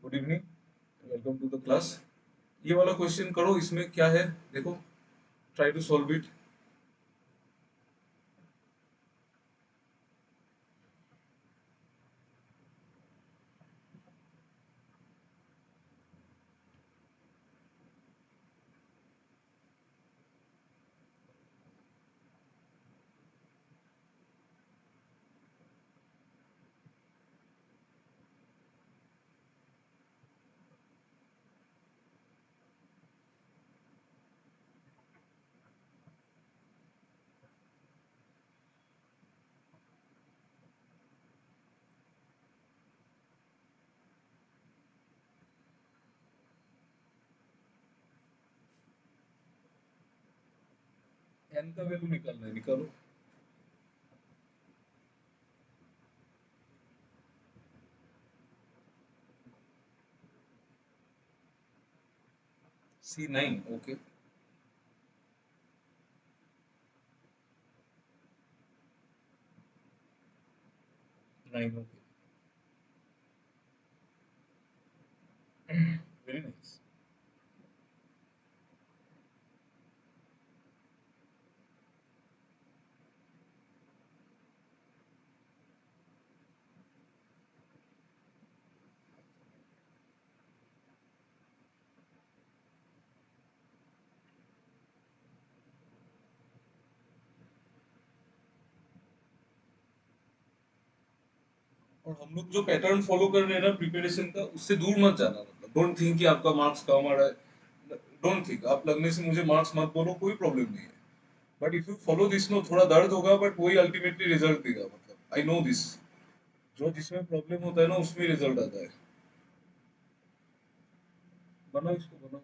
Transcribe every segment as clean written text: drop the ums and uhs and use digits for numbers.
Good evening, welcome to the class. ये वाला question करो, इसमें क्या है देखो, try to solve it. N का वैल्यू निकालना है, निकालो। C9, okay. 9, okay, very nice. और हम लोग जो पैटर्न फॉलो कर रहे हैं ना प्रिपरेशन का, उससे दूर मत जाना। मतलब डोंट थिंक कि आपका मार्क्स कम आ रहा है, डोंट थिंक। आप लगने से मुझे मार्क्स मत बोलो, कोई प्रॉब्लम नहीं है। But if you follow this, no थोड़ा दर्द होगा, बट वही अल्टीमेटली रिजल्ट देगा। मतलब आई नो दिस, जो जिसमें प्रॉब्लम होता है ना, उसमें रिजल्ट आता है। बनाओ इसको, बनाओ।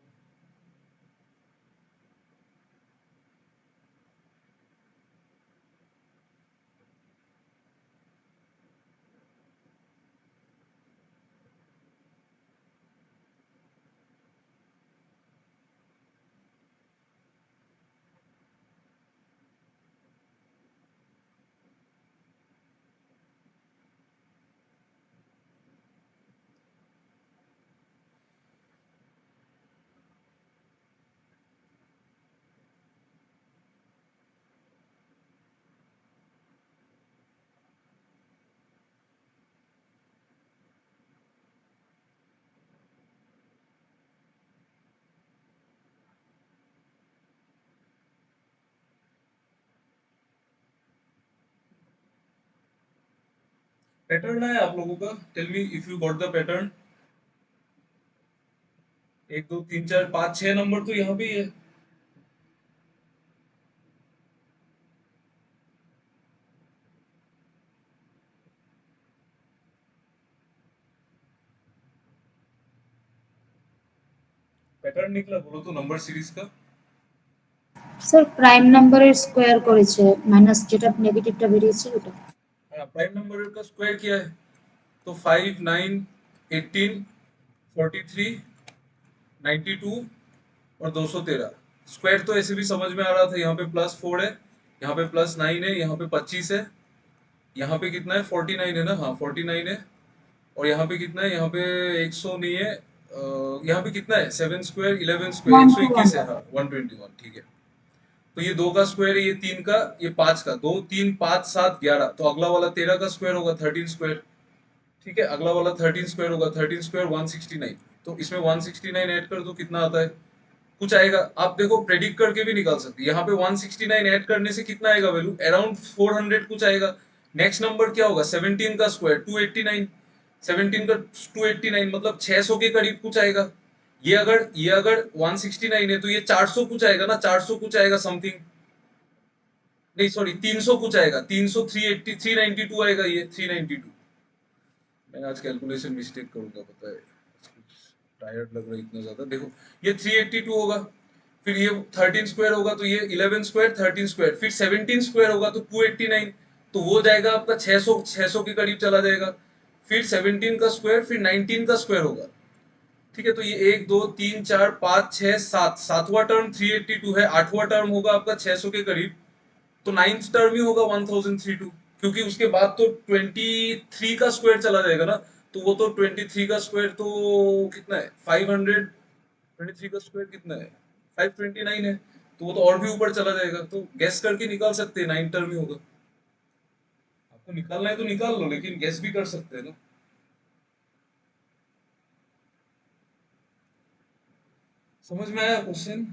पैटर्न है आप लोगों का, tell me if you got the pattern. 1 2 3 4 5 6 number तो यहाँ पे ही है। पैटर्न निकला, बोलो तो नंबर सीरीज का। স্যার প্রাইম নাম্বারের স্কোয়ার করেছে মাইনাস যেটা নেগেটিভটা বেরিয়েছে ওটা। हाँ, प्राइम नंबर का स्क्वायर किया है तो 5 9 18 43 92 और 213। स्क्वायर तो ऐसे भी समझ में आ रहा था, यहाँ पे +4 है, यहाँ पे +9 है, यहाँ पे 25 है, यहाँ पे कितना है 49 है ना, हाँ 49 है। और यहाँ पे कितना है, यहाँ पे 100 नहीं है, यहाँ पे कितना है 7 स्क्वायर 11 स्क्वायर 121 है, हाँ 121, ठीक है। तो ये 2 का स्क्वायर है, ये 3 का, ये 5 का, 2 3 5 7 11, तो अगला वाला 13 का स्क्वायर होगा 13 स्क्वायर। ठीक है, अगला वाला 13 स्क्वायर होगा, 13 स्क्वायर 169। तो इसमें 169 ऐड कर दो, कितना आता है, कुछ आएगा। आप देखो प्रेडिक्ट करके भी निकाल सकते हैं। यहाँ पे 169 ऐड करने से कितना आएगा वैल्यू, अराउंड 400 कुछ आएगा। नेक्स्ट नंबर क्या होगा, 17 का स्क्वायर 289, 17 का 289 मतलब 600 के करीब कुछ आएगा। ये अगर 169 है तो ये 400 कुछ आएगा ना, 400 कुछ आएगा समथिंग। नहीं सॉरी, 300 कुछ आएगा, 300 380 392 आएगा, ये 392। मैं आज कैलकुलेशन मिस्टेक करूंगा, पता है, टायर्ड लग रहा है इतना ज्यादा। देखो ये 382 होगा, फिर ये 13 स्क्वायर होगा तो ये 11 स्क्वायर 13 स्क्वायर, फिर 17 स्क्वायर होगा तो 289, तो वो जाएगा आपका 600 के करीब चला जाएगा। फिर 17 का स्क्वायर, फिर 19 का स्क्वायर होगा। ठीक है, तो ये 1 2 3 4 5 6 7, सातवां टर्म 382 है, आठवां टर्म होगा आपका 600 के करीब, तो नाइन्थ टर्म ही होगा 1032, क्योंकि उसके बाद तो 23 का स्क्वायर चला जाएगा ना। तो वो तो 23 का स्क्वायर तो कितना है 500, 23 का स्क्वायर कितना है 529 है, तो वो तो और भी ऊपर चला जाएगा, तो गैस करके निकाल सकते हैं 9 टर्म ही होगा। आपको निकालना है तो निकाल लो, लेकिन गैस भी कर सकते हैं ना। समझ में आया क्वेश्चन?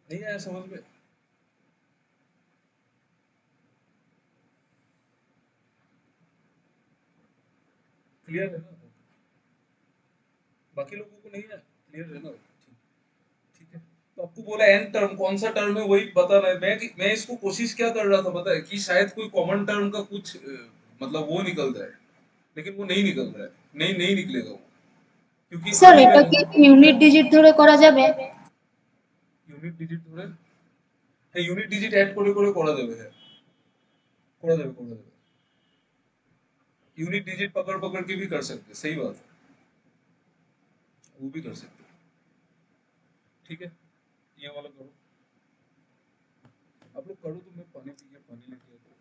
नहीं आया समझ में? क्लियर है ना? बाकी लोगों को नहीं है, क्लियर है ना? ठीक, ठीक है। तो आपको बोला एन टर्म, कौन सा टर्म है वही बताना है। मैं इसको कोशिश क्या कर रहा था पता है, कि शायद कोई कॉमन टर्म का कुछ मतलब वो निकल जाए, लेकिन वो नहीं निकल रहा है, नहीं नहीं निकलेगा वो, क्योंकि স্যার अभी এটা मैंने কি ইউনিট ডিজিট ধরে করা যাবে? यूनिट डिजिट ধরে, হ্যাঁ ইউনিট ডিজিট অ্যাড করে করে করা যাবে, হ্যাঁ করা যাবে করা যাবে। यूनिट डिजिट पकड़ पकड़ के भी कर सकते हैं, सही बात है, वो भी कर सकते हैं। ठीक है, ये वाला करो, आप लोग करो, तो मैं पानी पी के पानी लेके आता हूँ।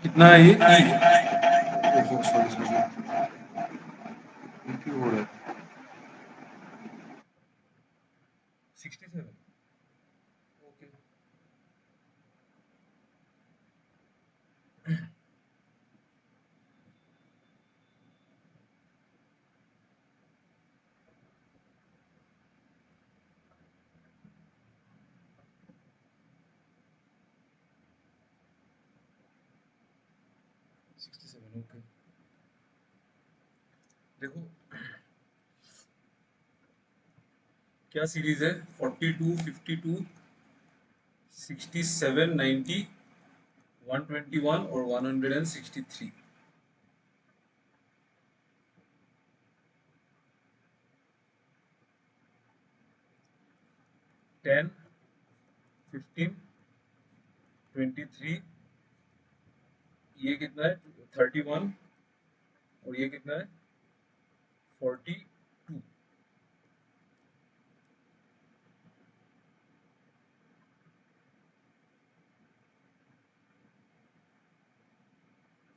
कितना है ये ई? सॉरी सॉरी, क्यों हो रहा है? 67, ओके। Sixty seven, okay. देखो क्या सीरीज है, 42, 52, 67, 90, 121 और 163। 10, 15, 23, ये कितना है 31, और ये कितना है 42।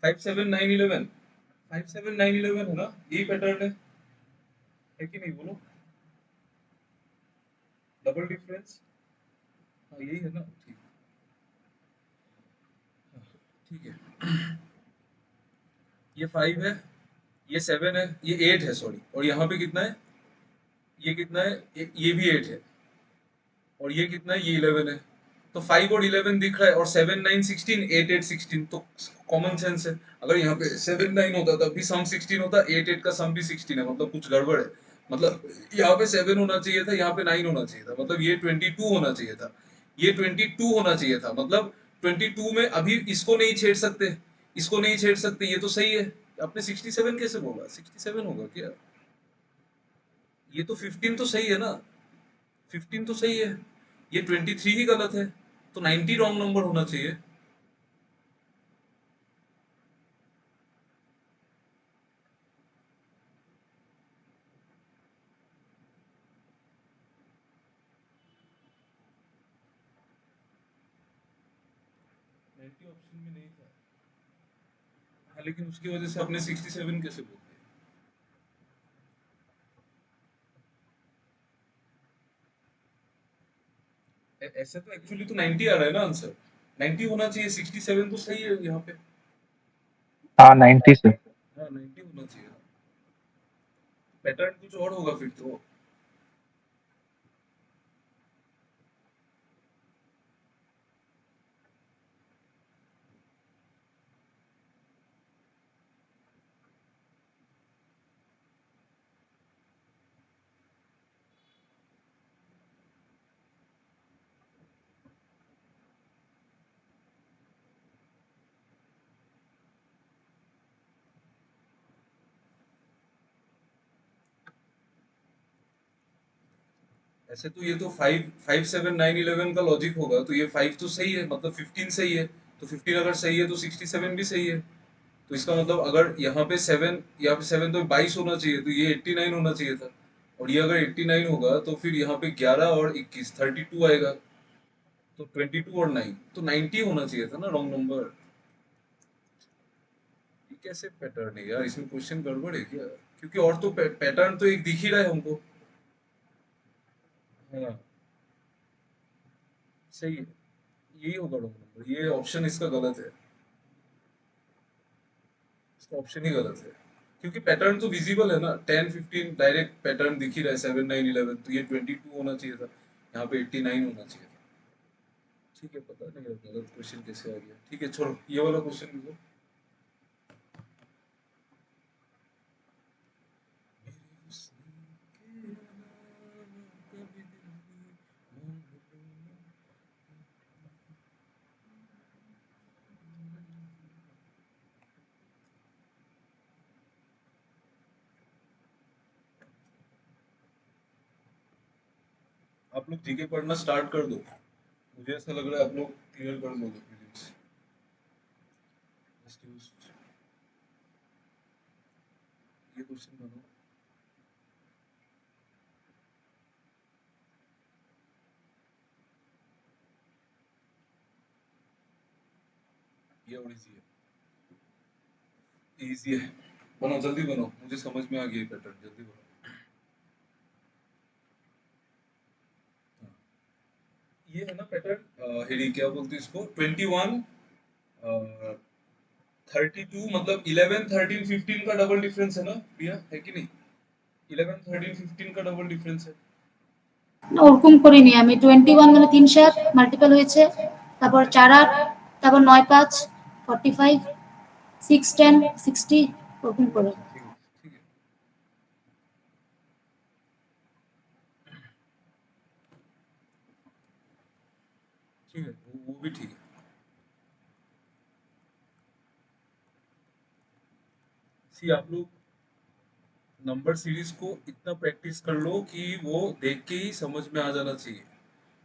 5, 7, 9, 11, 5, 7, 9, 11 है ना, यही पैटर्न है कि नहीं बोलो? डबल डिफरेंस, हाँ यही है ना, ठीक। हाँ, ठीक है। ये 5 है, ये 7 है, ये 8 है सॉरी, और यहाँ पे कितना है, ये कितना है, ये भी 8 है, और ये कितना है, ये 11 है। तो 5 और 11 दिख रहा है, और 7, 9, 16, 8, 8, 16, तो कॉमन सेंस है। अगर यहाँ पे 7, 9 होता तब भी सम 16 होता, 8, 8 का सम भी 16 है, मतलब कुछ गड़बड़ है। मतलब यहाँ पे 7 होना चाहिए था, यहाँ पे 9 होना चाहिए था, मतलब ये 22 होना चाहिए था, ये 22 होना चाहिए था, मतलब 22 में अभी इसको नहीं छेड़ सकते, इसको नहीं छेड़ सकते, ये तो सही है। आपने 67 कैसे बोला? 67 होगा क्या? ये तो 15 तो सही है ना, 15 तो सही है, ये 23 ही गलत है, तो 90 रॉन्ग नंबर होना चाहिए। ऑप्शन में नहीं था। हाँ, लेकिन उसकी वजह से आपने 67 कैसे बोल दिया? ऐसे तो एक्चुअली तो 90 आ रहा है ना आंसर, 90 होना चाहिए, 67 तो सही है यहाँ पे। हाँ 90 से। हाँ 90 होना चाहिए, पैटर्न कुछ और होगा फिर तो। ऐसे तो ये तो 5 5 7 9 11 का लॉजिक होगा, तो ये 5 तो सही है, मतलब 15 सही है, तो 15 अगर सही है तो 67 भी सही है। तो इसका मतलब अगर यहाँ पे 7, यहाँ पे 7 तो 22 होना चाहिए, तो ये 89 होना चाहिए था। और ये अगर 89 होगा तो फिर यहाँ पे 11 और 21 32 आएगा, तो 22 और 9 तो 90 होना चाहिए था ना रॉन्ग नंबर। ये कैसे पैटर्न है यार, इसमें क्वेश्चन गड़बड़ है क्या? क्योंकि और तो पैटर्न तो एक दिख ही रहा है हमको। हाँ सही है, यही होगा रॉन्ग नंबर, ये ऑप्शन इसका गलत है, इसका ऑप्शन ही गलत है। क्योंकि पैटर्न तो विजिबल है ना, 10 15 डायरेक्ट पैटर्न दिख ही रहा है, 7 9 11, तो ये 22 होना चाहिए था, यहाँ पे 89 होना चाहिए था। ठीक है, पता नहीं अब गलत क्वेश्चन कैसे आ गया, ठीक है छोड़ो, ये वाला क्वेश्चन लिखो। आप लोग जीके पढ़ना स्टार्ट कर दो, मुझे ऐसा लग रहा है आप लोग क्लियर कर लोगे प्रीलिम्स। ये क्वेश्चन बनाओ। ये और इजी है, इजी है, बनाओ जल्दी बनाओ, मुझे समझ में आ गया पैटर्न, जल्दी बनाओ। हाँ, ये है ना पैटर्न, हेडी क्या बोलते हैं इसको, 21 32, मतलब 11 13 15 का डबल डिफरेंस है ना प्रिया, है कि नहीं? 11 13 15 का डबल डिफरेंस है। না, ওরকম করিনি আমি। 21 মানে 3 7 মাল্টিপল হয়েছে, তারপর 4 8, তারপর 9 5 45 6 10 60 ওরকম করে। अच्छा ठीक है, ठीक है, ठीक है, वो भी ठीक है। सी आप लोग नंबर सीरीज को इतना प्रैक्टिस कर लो कि वो देख के ही समझ में आ जाना चाहिए।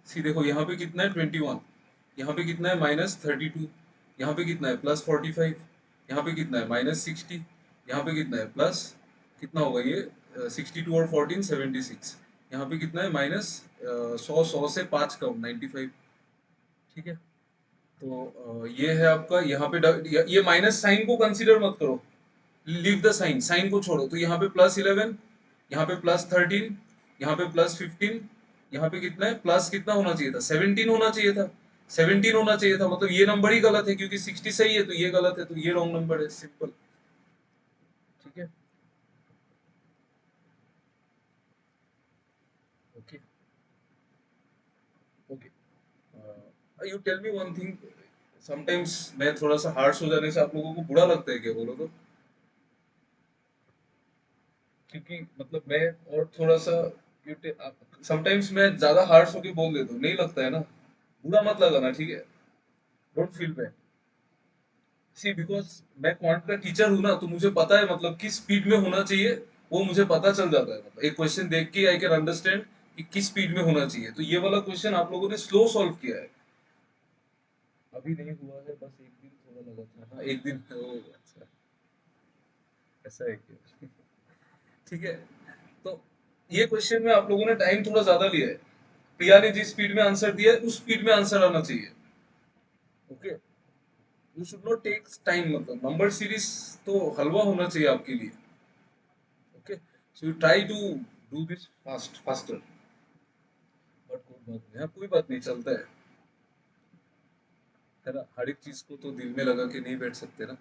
सी देखो यहाँ पे कितना है 21, यहाँ पे कितना है -32, यहाँ पे कितना है +45, यहाँ पे कितना है -60, यहाँ पे कितना है प्लस, कितना होगा ये 62 और 14 76, यहाँ पे कितना है -100 से 5 कम 95। ठीक है, तो ये है आपका, यहाँ पे ये माइनस साइन को कंसीडर मत करो, लीव द साइन, साइन को छोड़ो, तो यहाँ पे +11, यहाँ पे +13, यहाँ पे +15, यहाँ पे कितना है प्लस, कितना होना चाहिए था 17 होना चाहिए था, 17 होना चाहिए था, मतलब ये नंबर ही गलत है, क्योंकि 60 सही है तो ये गलत है, तो ये रॉन्ग नंबर है, सिंपल। ठीक है, okay, okay, you tell me one thing, sometimes मैं थोड़ा सा हार्श हो जाने से आप लोगों को बुरा लगता है क्या, बोलो तो? क्योंकि मतलब मैं और थोड़ा सा समटाइम्स मैं ज्यादा हार्श होके बोल देता हूँ, नहीं लगता है ना? बुरा मत लगाना, ठीक है, don't feel bad. See because मैं क्वांट का टीचर हूं ना, तो मुझे पता है मतलब किस स्पीड में होना चाहिए, वो मुझे पता चल जाता है। मतलब एक क्वेश्चन देख के आई कैन अंडरस्टैंड कि किस स्पीड में होना चाहिए। तो ये वाला क्वेश्चन आप लोगों ने स्लो सॉल्व किया है, अभी नहीं हुआ है, बस एक दिन थोड़ा लगा था। हाँ एक दिन, ओ अच्छा, ऐसा है क्या? ठीक है, तो ये क्वेश्चन में आप लोगों ने टाइम थोड़ा ज्यादा लिया है। प्रिया ने जिस स्पीड में आंसर दिया है उस स्पीड में आंसर आना चाहिए। Okay, you should not take time, मतलब नंबर सीरीज तो हलवा होना चाहिए आपके लिए। Okay, so you try to do this faster, but कोई बात नहीं, हाँ कोई बात नहीं, चलता है ना। हर एक चीज को तो दिल में लगा के नहीं बैठ सकते ना,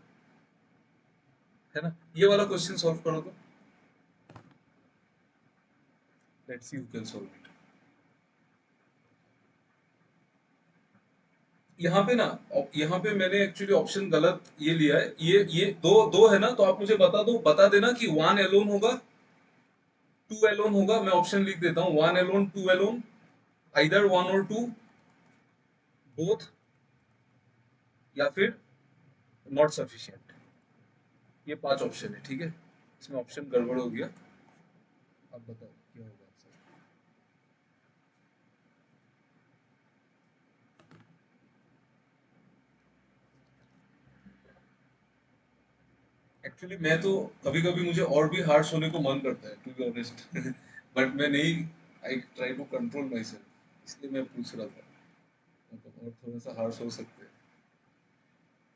है ना। ये वाला क्वेश्चन सॉल्व करो तो, let's see who can solve it. यहाँ पे ना, यहाँ पे मैंने एक्चुअली ऑप्शन गलत ये लिया है। ये दो दो है ना, तो आप मुझे बता दो, बता देना कि वन एलोन होगा, टू एलोन होगा। मैं ऑप्शन लिख देता हूँ, one alone, two alone, either one और टू, बोथ, या फिर नॉट सफिशिएंट। ये पांच ऑप्शन है, ठीक है। इसमें ऑप्शन गड़बड़ हो गया, अब बताओ क्या होगा आंसर। एक्चुअली मैं तो कभी कभी मुझे और भी हार्श होने को मन करता है, टू बी ऑनेस्ट, बट मैं नहीं, I try to control myself, इसलिए मैं पूछ रहा था, मतलब और थोड़ा सा हार्श हो सकते हैं।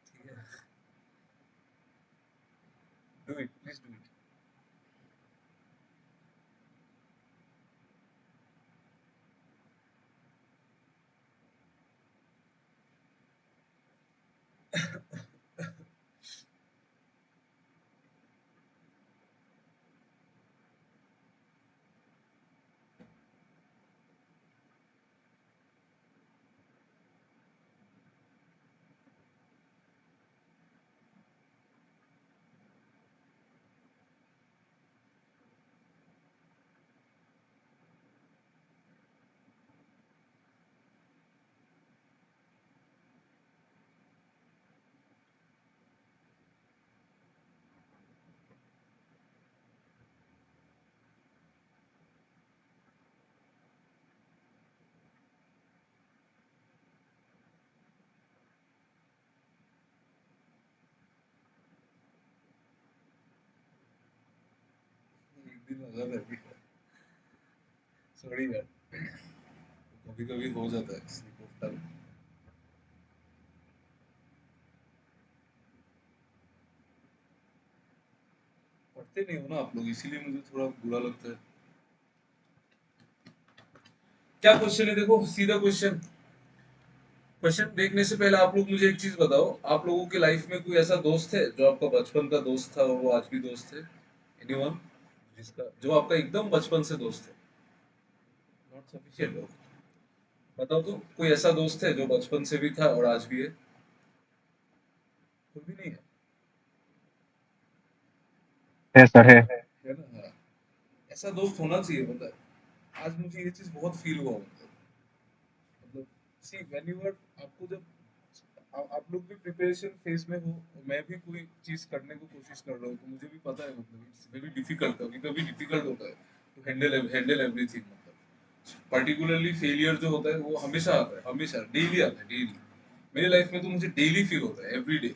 ठीक है, do it, please do it. एक दिन लगा था अभी, सॉरी यार, कभी कभी हो जाता है स्लिप ऑफ टंग। पढ़ते नहीं हो ना आप लोग, इसीलिए मुझे थोड़ा बुरा लगता है। क्या क्वेश्चन है, देखो सीधा क्वेश्चन। क्वेश्चन देखने से पहले आप लोग मुझे एक चीज बताओ, आप लोगों की लाइफ में कोई ऐसा दोस्त है जो आपका बचपन का दोस्त था और वो आज भी दोस्त है? एनीवन, जिसका, जो आपका एकदम बचपन से दोस्त है? नॉट सफिशिएंट हो, बताओ तो, कोई ऐसा दोस्त है जो बचपन से भी था और आज भी है? कोई भी नहीं है, है सर, है। है ना। हाँ, ऐसा दोस्त होना चाहिए, पता है आज मुझे ये चीज बहुत फील हुआ, मतलब सी व्हेन यू आर, आपको जब आप लोग भी प्रिपरेशन फेज में हो और मैं भी कोई चीज करने को कोशिश कर रहा हूँ, तो मुझे भी पता है मतलब इट्स वेरी डिफिकल्ट, कभी कभी डिफिकल्ट होता है टू हैंडल एवरीथिंग। मतलब पर्टिकुलरली फेलियर जो होता है वो हमेशा आता है, हमेशा डेली आता है, डेली। मेरी लाइफ में तो मुझे डेली फील होता है, एवरी डे।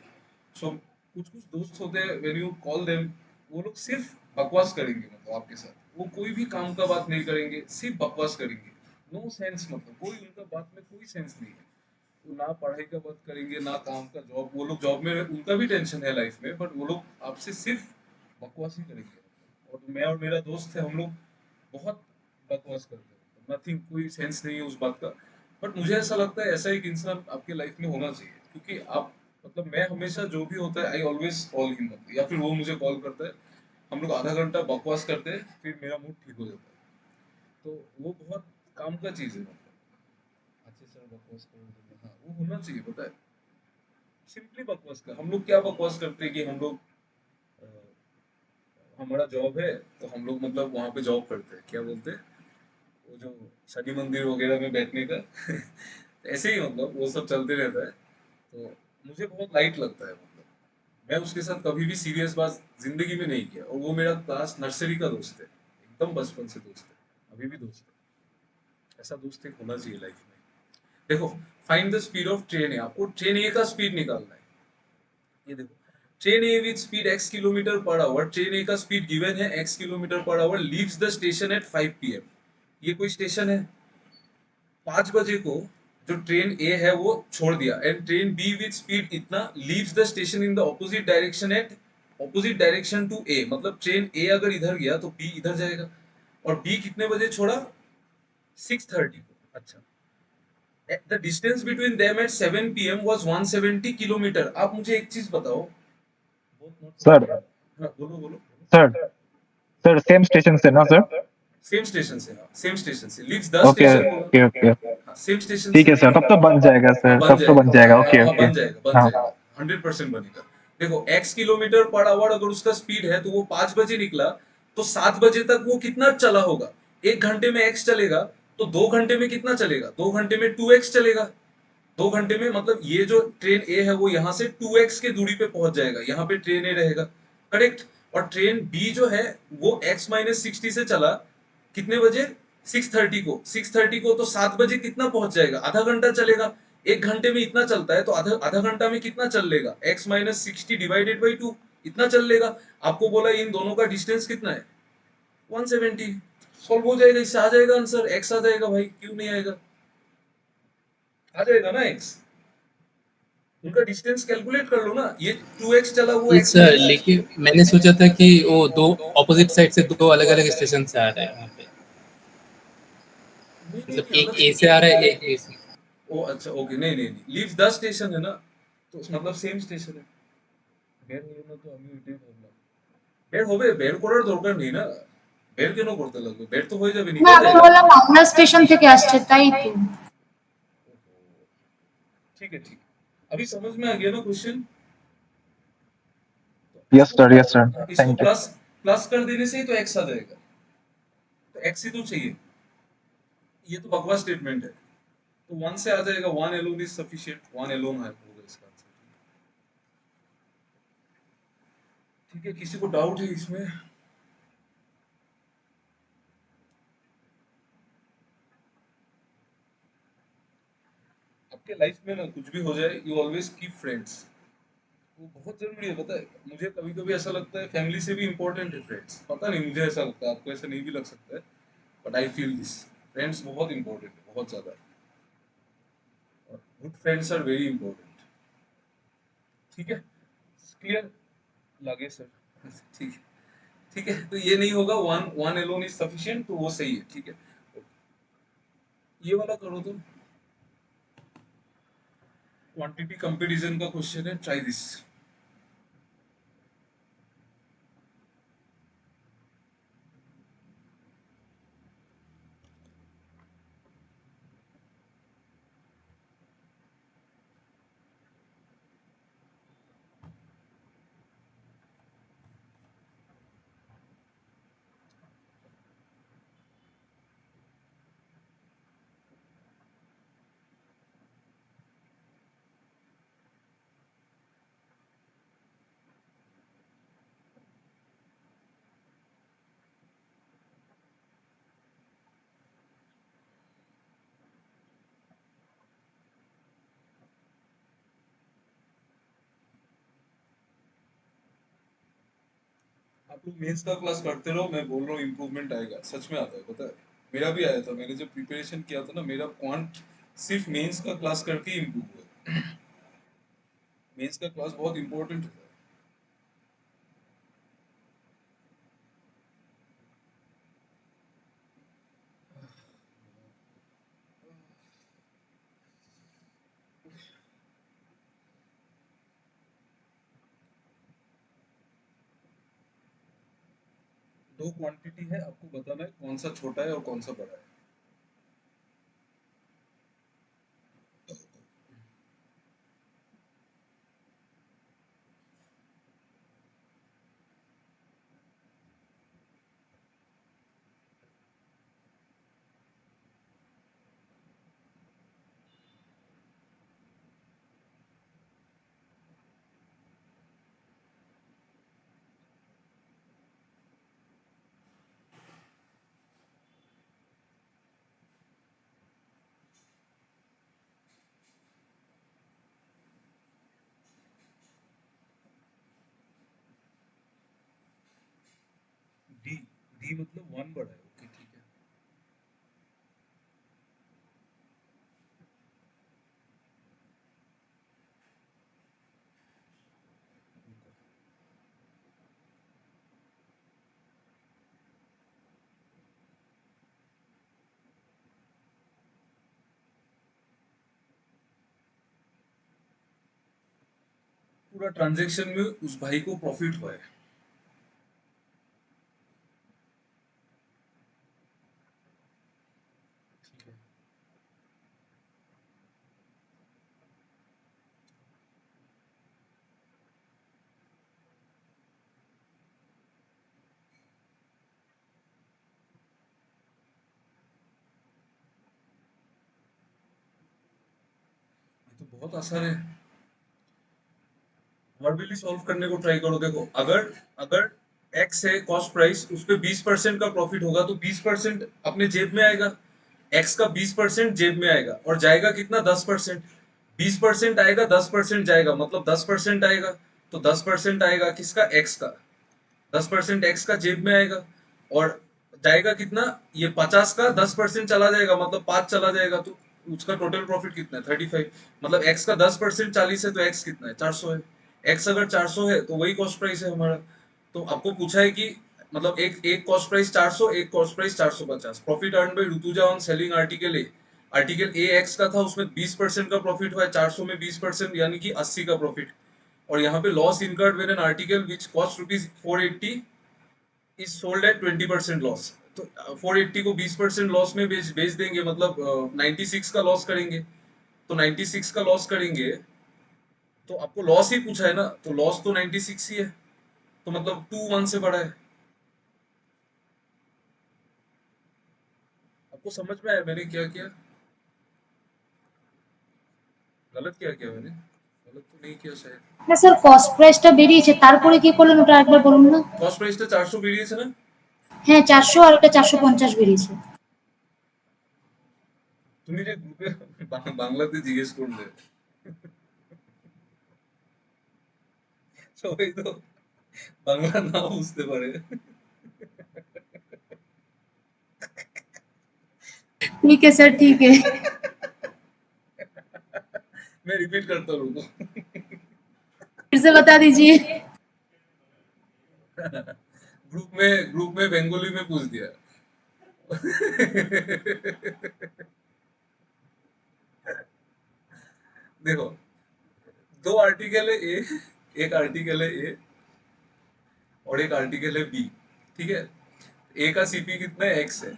सो कुछ कुछ दोस्त होते हैं, व्हेन यू कॉल देम, वो लोग सिर्फ बकवास करेंगे, मतलब आपके साथ वो कोई भी काम का बात नहीं करेंगे, सिर्फ बकवास करेंगे। नो सेंस, मतलब कोई उनका बात में कोई सेंस नहीं है। वो ना पढ़ाई का बात करेंगे ना काम का, जॉब, वो लोग जॉब में, उनका भी टेंशन है लाइफ में, बट वो लोग आपसे सिर्फ बकवास ही करेंगे। और मैं और मेरा दोस्त है, हम लोग बहुत बकवास करते हैं, नथिंग, कोई सेंस नहीं है उस बात का। बट मुझे ऐसा लगता है ऐसा एक इंसान आपके लाइफ में होना चाहिए, क्योंकि आप, मतलब मैं हमेशा जो भी होता है आई ऑलवेज कॉल हिम, या फिर वो मुझे कॉल करता है, हम लोग आधा घंटा बकवास करते हैं, फिर मेरा मूड ठीक हो जाता है। तो वो बहुत काम का चीज है, मतलब अच्छे से बकवास करो, हाँ वो होना चाहिए, पता है। सिंपली बकवास कर, हम लोग क्या बकवास करते हैं कि हम लोग, अ, हमारा जॉब है, तो हम लोग मतलब वहां पे जॉब करते हैं, क्या बोलते हैं, वो जो शनि मंदिर वगैरह में बैठने का, ऐसे ही मतलब वो सब चलते रहता है। तो मुझे बहुत लाइट लगता है, मतलब मैं उसके साथ कभी भी सीरियस बात जिंदगी में नहीं किया, और वो मेरा क्लास नर्सरी का दोस्त है, एकदम बचपन से दोस्त है, अभी भी दोस्त है। ऐसा दोस्त एक होना चाहिए लाइफ में। देखो, find the speed of train A, आपको ट्रेन ए का स्पीड निकालना है। ये देखो, train A with speed x kilometre per hour, train A का स्पीड गिवन है x kilometre per hour, leaves the station at 5 PM. ये कोई स्टेशन है, 5 बजे को जो ट्रेन ए है वो छोड़ दिया, and train B with speed इतना leaves the station in the opposite direction at opposite direction to A, मतलब ट्रेन ए अगर इधर गया तो बी इधर जाएगा, और बी कितने बजे छोड़ा, 6:30 को। अच्छा, the distance between them at 7 PM was 170 kilometre. आप मुझे एक चीज बताओ, बहुत नोट कर सर लिया। हाँ, बोलो बोलो। सर सर सेम स्टेशन से ना सर? सेम स्टेशन से, हाँ सेम स्टेशन से, leaves the okay station okay बोला। ओके। हाँ, सेम स्टेशन ठीक से। है सर, तब तो बन जाएगा हाँ सर, बन तब तो बन जाएगा, जाएगा। हाँ ओके हाँ ओके। बन जाएगा, बन हाँ जाएगा, 100% बनेगा। देखो, x किलोमीटर पर आवर अगर उसका स्पीड है तो वो 5 बजे निकला, तो 7 बजे तक वो कितना चला होगा, 1 घंटे में x चलेगा, तो 2 घंटे में कितना चलेगा, 2 घंटे में 2x चलेगा। 2 घंटे में मतलब ये जो ट्रेन ए है वो यहाँ से 2x के दूरी पे पहुंच जाएगा, यहाँ पे ट्रेन ए रहेगा, करेक्ट। और ट्रेन बी जो है वो x-60 से चला, कितने बजे, 6:30 को तो 7 बजे कितना पहुंच जाएगा, आधा घंटा चलेगा। 1 घंटे में इतना चलता है तो आधा आधा घंटा में कितना चल लेगा, x-60 डिवाइडेड बाई 2, इतना चल लेगा। आपको बोला इन दोनों का डिस्टेंस कितना है, 170। सॉल्व हो जाएगा, इससे आ जाएगा आंसर, x आ जाएगा भाई, क्यों नहीं आएगा, आ जाएगा ना x। उनका डिस्टेंस कैलकुलेट कर लो ना, ये 2x चला, वो x सर माइनस। लेकिन मैंने सोचा था कि वो दो ऑपोजिट साइड से दो अलग अलग स्टेशन से आ रहे हैं वहाँ पे, नहीं नहीं मतलब नहीं, एक अलग ए से। से आ रहा है एक बी से। ओ अच्छा, ओके, नहीं नहीं नहीं, लीव्स द स्टेशन है ना, तो मतलब সেম স্টেশনে বের হলো না, তো আমি ওইটাই ভাবলাম বের হবে, বের করার দরকার নেই না, বের কেন করতে লাগবে, বের তো হয়ে যাবে, না নিকল আমি जाएगा। বললাম মাওনা স্টেশন থেকে আসছে তাই তো। ठीक है, ठीक है, अभी समझ में आ गया ना क्वेश्चन। तो यस सर, यस सर, इसको थैंक यू। प्लस प्लस कर देने से ही तो x आ जाएगा, तो x ही तो चाहिए, ये तो बकवास स्टेटमेंट है। तो 1 से आ जाएगा, 1 एलोन इज सफिशिएंट, 1 एलोन है होगा इसका आंसर। ठीक है, किसी को डाउट है इसमें? आपके लाइफ में ना कुछ भी हो जाए, यू ऑलवेज कीप फ्रेंड्स, वो बहुत जरूरी है, पता है। मुझे कभी कभी ऐसा लगता है फैमिली से भी इम्पोर्टेंट है फ्रेंड्स, पता नहीं, मुझे ऐसा लगता है, आपको ऐसा नहीं भी लग सकता है, but I feel this, friends बहुत इंपॉर्टेंट है, बहुत ज्यादा। और good friends are very important. ठीक है, क्लियर लगे सर? ठीक है, ठीक है, तो ये नहीं होगा, one one alone is sufficient, तो वो सही है, ठीक है। ये वाला करो तो, क्वांटिटी कंपैरिजन का क्वेश्चन है, ट्राई दिस। आप लोग मेंस का क्लास करते रहो, मैं बोल रहा हूँ इम्प्रूवमेंट आएगा, सच में आता है, पता है। मेरा भी आया था, मैंने जब प्रिपरेशन किया था ना, मेरा क्वांट सिर्फ मेंस का क्लास करके इम्प्रूव हुआ। मेंस का क्लास बहुत इंपॉर्टेंट होता है। दो क्वांटिटी है, आपको बताना है कौन सा छोटा है और कौन सा बड़ा है। डी डी मतलब 1 बड़ा है, ओके ठीक है। पूरा ट्रांजैक्शन में उस भाई को प्रॉफिट हुआ है। ठीक है, ये तो बहुत आसान है। वर्बली सॉल्व करने को ट्राई करो। देखो, अगर अगर एक्स है कॉस्ट प्राइस, उस पे 20% का प्रॉफिट होगा तो 20% अपने जेब में आएगा। एक्स का 20% जेब में आएगा और जाएगा कितना? 10%। 20% आएगा, 10% जाएगा, मतलब 10% आएगा। तो 10% आएगा किसका? एक्स का। 10% एक्स का जेब में आएगा और जाएगा कितना? ये 50 का 10% चला जाएगा, मतलब 5 चला जाएगा, तो उसका टोटल प्रॉफिट कितना है? 35। मतलब एक्स का 10% 40 है, तो एक्स कितना है? 400 है। एक्स अगर 400 है तो वही कॉस्ट प्राइस है हमारा। तो आपको पूछा है कि मतलब एक एक कॉस्ट प्राइस 400, एक cost price 450। Profit earn by Rutuja on selling article a. Article a x का था, उसमें 20% का प्रॉफिट हुआ है, 400 में 20% यानी कि 80 का प्रॉफिट। और यहाँ पे loss incurred when an article which cost rupees 480 is sold at 20% loss. तो 480 को 20% लॉस में बेच बेच देंगे, मतलब 96 का लॉस करेंगे। तो 96 का लॉस करेंगे, तो आपको लॉस ही पूछा है ना, तो लॉस तो 96 ही है। तो मतलब 2 1 से बड़ा है। आपको समझ में आया मैंने क्या किया? गलत क्या किया मैंने? गलत तो नहीं किया शायद। না স্যার কস্ট প্রাইসটা বেরিয়েছে তারপরে কি করলেন ওটা একবার বলুন না। কস্ট প্রাইসটা 400 বেরিয়েছে না? হ্যাঁ 400 আর ওটা 450 বেরিয়েছে। তুমি যে গ্রুপে বাংলাতে জিজ্ঞেস করলে, সবাই তো বাংলা নাও বুঝতে পারে। ठीक है सर ठीक है। मैं रिपीट करता हूँ। फिर से बता दीजिए। ग्रुप में बंगाली में पूछ दिया। देखो, दो आर्टिकल है ए, एक आर्टिकल है ए और एक आर्टिकल है बी। ठीक है, ए का सीपी कितना है? एक्स है।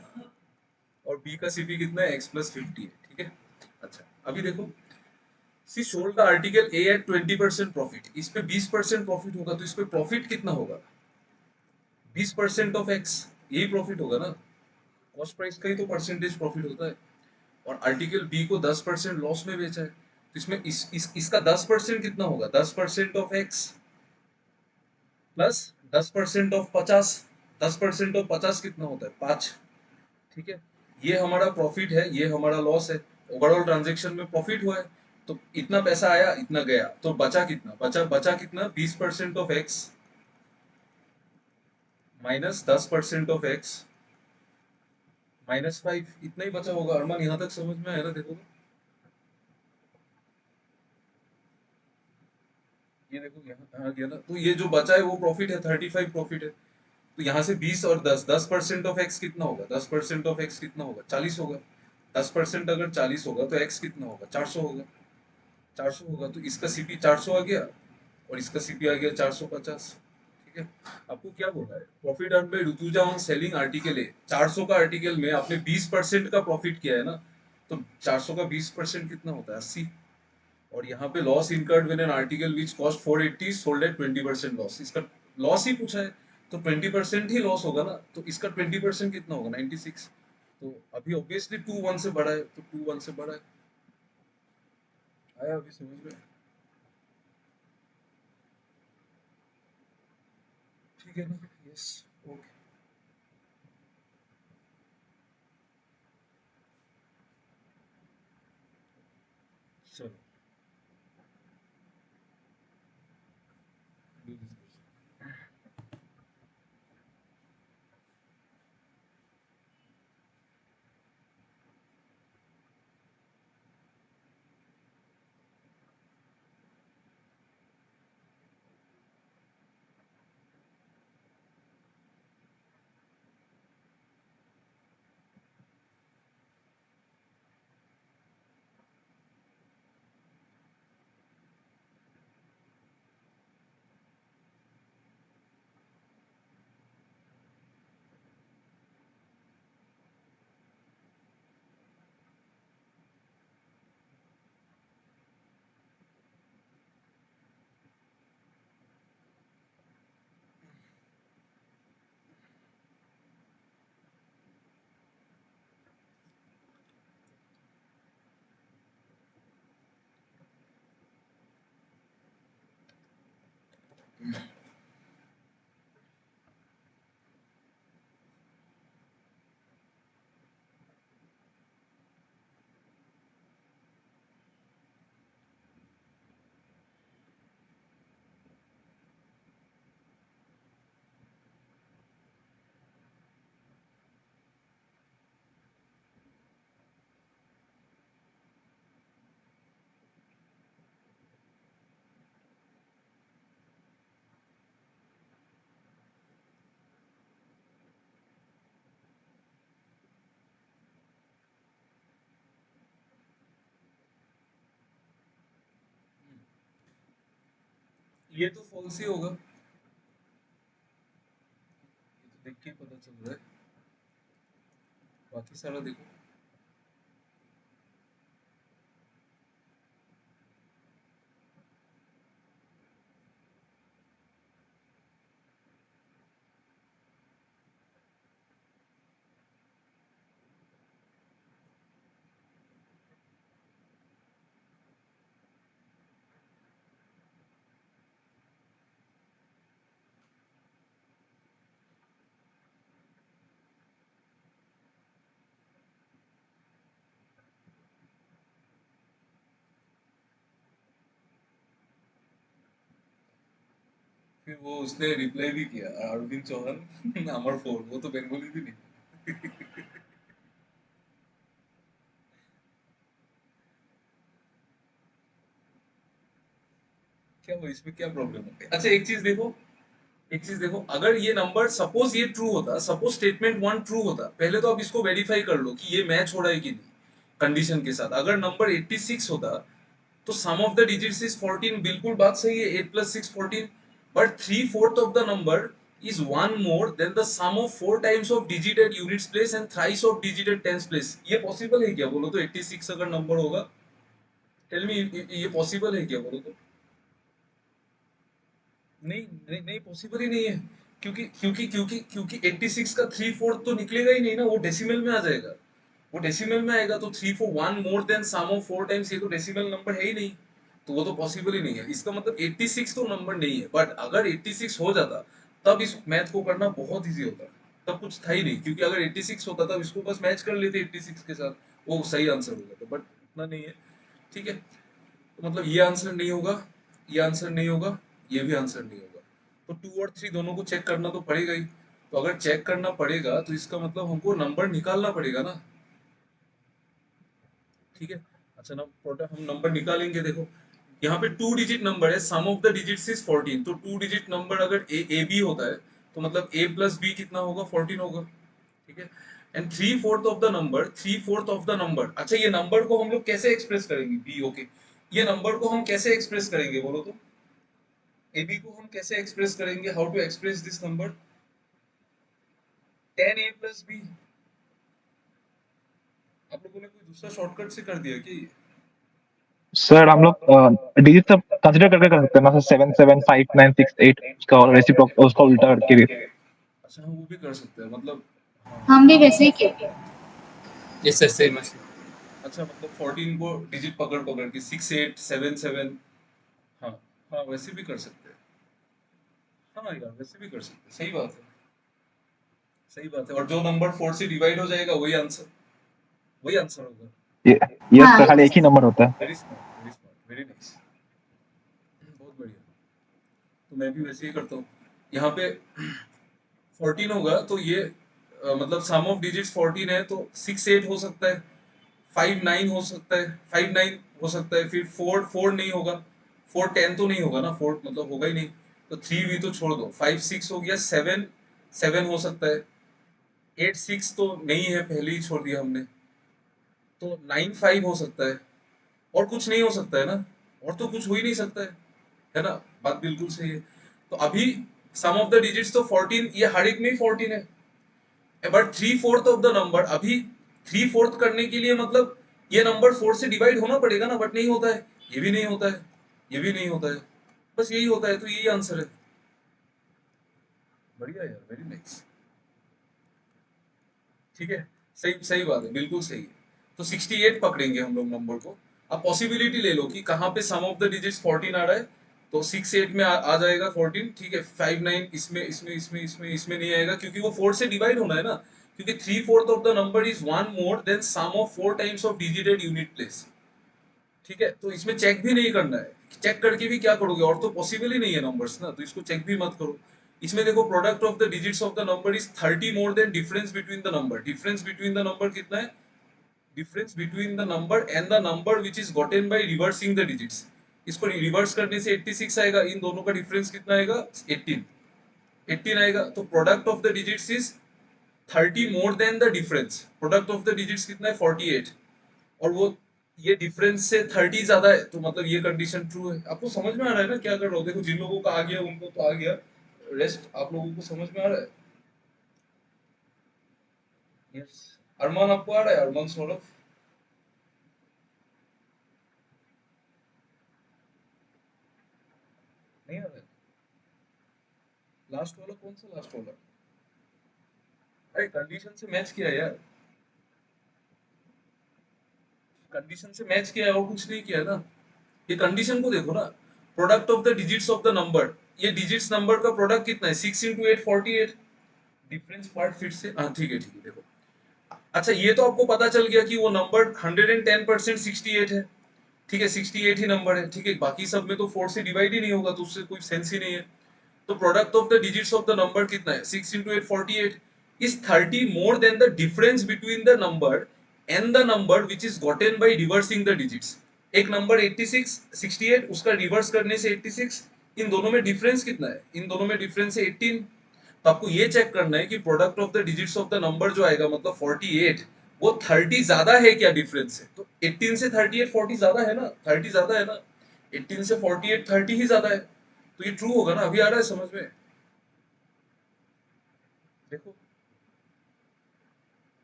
और बी का सीपी कितना है? एक्स प्लस 50 है। ठीक है, अच्छा अभी देखो, C sold the article A at 20% profit. इस पे 20% प्रॉफिट होगा, तो इस पे प्रॉफिट कितना होगा? 20% ऑफ एक्स, यही प्रॉफिट होगा ना। कॉस्ट प्राइस का ही तो परसेंटेज प्रॉफिट होता है। और आर्टिकल बी को 10% लॉस में बेचा है, तो इसमें इसका 10% कितना होगा? 10% of x plus 10% of 50। 10% of 50 कितना होता है? 5। ठीक है, ये हमारा प्रॉफिट है, ये हमारा लॉस है। ओवरऑल ट्रांजेक्शन में प्रॉफिट हुआ है, तो इतना पैसा आया, इतना गया, तो बचा कितना? बचा बचा कितना? 20% of x minus 10% of x -5। इतना ही बचा होगा। अरमान, यहाँ तक समझ में आया ना? देखो, ये देखो यहाँ आ गया ना, तो ये जो बचा है वो प्रॉफिट है, 35 प्रॉफिट है। तो यहाँ से 20 और 10, 10% ऑफ एक्स कितना होगा? 10% ऑफ एक्स कितना होगा? 40 होगा। 10% अगर 40 होगा तो एक्स कितना होगा? 400 होगा। 400 होगा, तो इसका सीपी 400 आ गया और इसका सीपी आ गया 450। ठीक है, आपको क्या बोला है? Profit earn by Rutuja on selling article है। 400 का आर्टिकल में आपने 20% का प्रॉफिट किया है ना, तो 400 का 20% कितना होता है? 80। और यहाँ पे loss incurred when an article which cost 480 sold at 20% loss. इसका लॉस ही पूछा है, तो 20% ही लॉस होगा ना। तो इसका 20% कितना होगा? 96। तो अभी ऑब्वियसली 2 1 से बड़ा है, तो 2 1 से बड़ा है। आया अभी समझ में? ठीक है ना? यस, ओके, चलो do this. ये तो फॉल्स ही होगा, ये तो देख के ही पता चल रहा है, बाकी सारा देखो। फिर वो उसने रिप्लाई भी किया, अरविंद चौहान अमर फोर, वो तो बंगाली भी नहीं। क्या वो इसमें क्या प्रॉब्लम है? अच्छा एक चीज देखो, एक चीज देखो, अगर ये नंबर सपोज ये ट्रू होता, सपोज स्टेटमेंट वन ट्रू होता, पहले तो आप इसको वेरीफाई कर लो कि ये मैच हो रहा है कि नहीं कंडीशन के साथ। अगर नंबर 86 होता तो सम ऑफ द डिजिट्स इज 14, बिल्कुल बात सही है, 8 + 6 14, but 3/4 of the number is one more than the sum of 4 times of digit at units place and thrice of digit at tens place। ये पॉसिबल है क्या बोलो तो? 86 अगर नंबर होगा, टेल मी, ये पॉसिबल है क्या बोलो तो? नहीं नहीं नहीं, पॉसिबल ही नहीं है, क्योंकि 86 का 3/4 तो निकलेगा ही नहीं ना, वो डेसिमल में आ जाएगा, वो डेसिमल में आएगा तो 3 4 1 more than sum of 4 times, ये तो डेसिमल नंबर है ही नहीं, तो वो तो पॉसिबल ही नहीं है। इसका मतलब 86 तो नंबर नहीं है, बट अगर 86 हो जाता तब इस मैथ को करना बहुत इजी होता, तब कुछ था ही नहीं, क्योंकि अगर 86 होता तब इसको बस मैच कर लेते 86 के साथ, वो सही आंसर हो जाता, बट इतना नहीं है। ठीक है, तो मतलब ये आंसर नहीं होगा, ये आंसर नहीं होगा, ये भी आंसर नहीं होगा, तो 2 और 3 दोनों को चेक करना तो पड़ेगा ही। तो अगर चेक करना पड़ेगा तो इसका मतलब हमको नंबर निकालना पड़ेगा ना। ठीक है, अच्छा ना प्रोडक्ट हम नंबर निकालेंगे, देखो यहाँ पे 2 डिजिट नंबर है, सम ऑफ द डिजिट्स इज 14, तो 2 डिजिट नंबर अगर ए बी होता है तो मतलब a + b कितना होगा? 14 होगा। ठीक है, and 3/4 of the number, 3/4 of the number, अच्छा ये नंबर को हम लोग कैसे एक्सप्रेस करेंगे? बी, ओके, ये नंबर को हम कैसे एक्सप्रेस करेंगे बोलो तो? ए बी को हम कैसे एक्सप्रेस करेंगे? How to express this number? 10a + b। आप लोगों ने कोई दूसरा शॉर्टकट से कर दिया क्या ये? सर हम लोग डिजिट सब कंसीडर करके कर सकते हैं ना सर, 7 7 5 9 6 8 उसका और रेसिप्रोक उसका उल्टा करके भी। अच्छा हम वो भी कर सकते हैं, मतलब हाँ। हम भी वैसे ही किए। यस सर, सेम है। अच्छा मतलब 14 को डिजिट पकड़ पकड़ के 6 8 7 7, हाँ हाँ वैसे भी कर सकते हैं, हाँ यार वैसे भी कर सकते हैं, सही बात है, सही बात है, और जो नंबर 4 से डिवाइड हो जाएगा वही आंसर, वही आंसर होगा। ये यस हाँ सर, खाली एक ही नंबर होता है। Very smart, very smart, very nice, बहुत बढ़िया। तो मैं भी वैसे ही करता हूँ, यहाँ पे 14 होगा तो ये मतलब सम ऑफ डिजिट्स 14 है तो 6 8 हो सकता है, 5 9 हो सकता है, 5 9 हो सकता है, फिर 4 4 नहीं होगा, 4 10 तो नहीं होगा ना, 4 मतलब होगा ही नहीं, तो 3 भी तो छोड़ दो, 5 6 हो गया, 7 7 हो सकता है, 8 6 तो नहीं है, पहले ही छोड़ दिया हमने, तो 9 5 हो सकता है, और कुछ नहीं हो सकता है ना, और तो कुछ हो ही नहीं सकता है ना, बात बिल्कुल सही है। तो अभी सम ऑफ द डिजिट्स तो 14, ये हर एक में ही 14 है, बट 3/4 ऑफ द नंबर, अभी 3/4 करने के लिए मतलब ये नंबर 4 से डिवाइड होना पड़ेगा ना, बट नहीं होता है, ये भी नहीं होता है, ये भी नहीं होता है, बस यही होता है, तो यही आंसर है। बढ़िया यार, वेरी नाइस। ठीक है, सही सही बात है, बिल्कुल सही है। तो 68 पकड़ेंगे हम लोग नंबर को। अब पॉसिबिलिटी ले लो कि कहाँ पे सम ऑफ द डिजिट्स 14 आ रहा है, तो 6 8 में आ जाएगा 14, ठीक है, 5 9 इसमें नहीं आएगा, क्योंकि वो 4 से डिवाइड होना है ना, क्योंकि 3/4 of the number is one more than sum of 4 times of digit at unit place. ठीक है, तो इसमें चेक भी नहीं करना है, चेक करके भी क्या करोगे, और तो पॉसिबल ही नहीं है नंबर्स ना, तो इसको चेक भी मत करो। इसमें देखो product of the digits of the number is 30 more than difference between the number, difference between the number कितना है? Difference between the number and the number which is gotten by reversing the digits, इसको reverse करने से 86 आएगा, इन दोनों का difference कितना आएगा? 18, 18 आएगा, तो product of the digits is 30 more than the difference, product of the digits कितना है? 48, और वो ये डिफरेंस से 30 ज्यादा है तो मतलब ये कंडीशन ट्रू है। आपको समझ में आ रहा है ना क्या कर रहा हूँ? देखो जिन लोगों का आ गया उनको तो आ गया, रेस्ट आप लोगों को समझ में आ रहा है? यस। अरमान आपको आ रहा है? अरमान सौरभ नहीं आ रहा है? लास्ट वाला कौन सा लास्ट वाला? अरे कंडीशन से मैच किया यार, कंडीशन से मैच किया है और कुछ नहीं किया ना। ये कंडीशन को देखो ना, product of the digits of the number, ये डिजिट्स नंबर का प्रोडक्ट कितना है? 6 इंटू 8 48। डिफरेंस पार्ट फिर से, हाँ ठीक है देखो। अच्छा ये तो आपको पता चल गया कि वो नंबर 110% 68 है, ठीक है 68 ही नंबर है, ठीक है बाकी सब में तो 4 से डिवाइड ही नहीं होगा तो उससे कोई सेंस ही नहीं है। तो product of the digits of the number कितना है? 6 into 8 48। Is 30 more than the difference between the number and the number which is gotten by reversing the digits. एक नंबर 86 68, उसका रिवर्स करने से 86, इन दोनों में डिफरेंस कितना है? इन दोनों में डिफरेंस है 18। तो आपको ये चेक करना है कि product of the digits of the number जो आएगा मतलब 48, वो 30 ज्यादा है क्या डिफरेंस से? तो 18 से 38 40 ज्यादा है ना, 30 ज्यादा है ना, 18 से 48 30 ही ज्यादा है, तो ये ट्रू होगा ना। अभी आ रहा है समझ में? देखो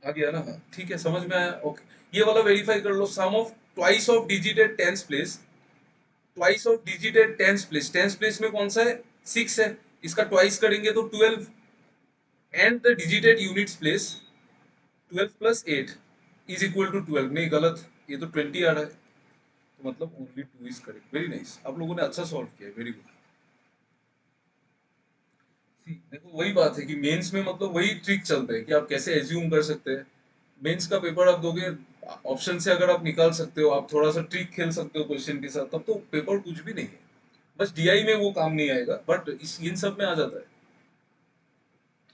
आ गया ना, हाँ ठीक है समझ में आया, ओके। ये वाला वेरीफाई कर लो, sum of twice of digit at tens place, twice of digit at tens place, tens place में कौन सा है? 6 है, इसका ट्वाइस करेंगे तो 12, and the digit at units place 12 plus 8 is equal to 12, नहीं गलत, ये तो 20 आ रहा है, तो मतलब only 2 is correct. Very nice, आप लोगों ने अच्छा सॉल्व किया है, वेरी गुड। देखो वही बात है कि मेंस में मतलब वही ट्रिक चलता है कि आप कैसे एज्यूम कर सकते हैं। मेंस का पेपर आप दोगे, ऑप्शन से अगर आप निकाल सकते हो, आप थोड़ा सा ट्रिक खेल सकते हो क्वेश्चन के साथ, तब तो पेपर कुछ भी नहीं है। बस डीआई में वो काम नहीं आएगा, बट इस इन सब में आ जाता है,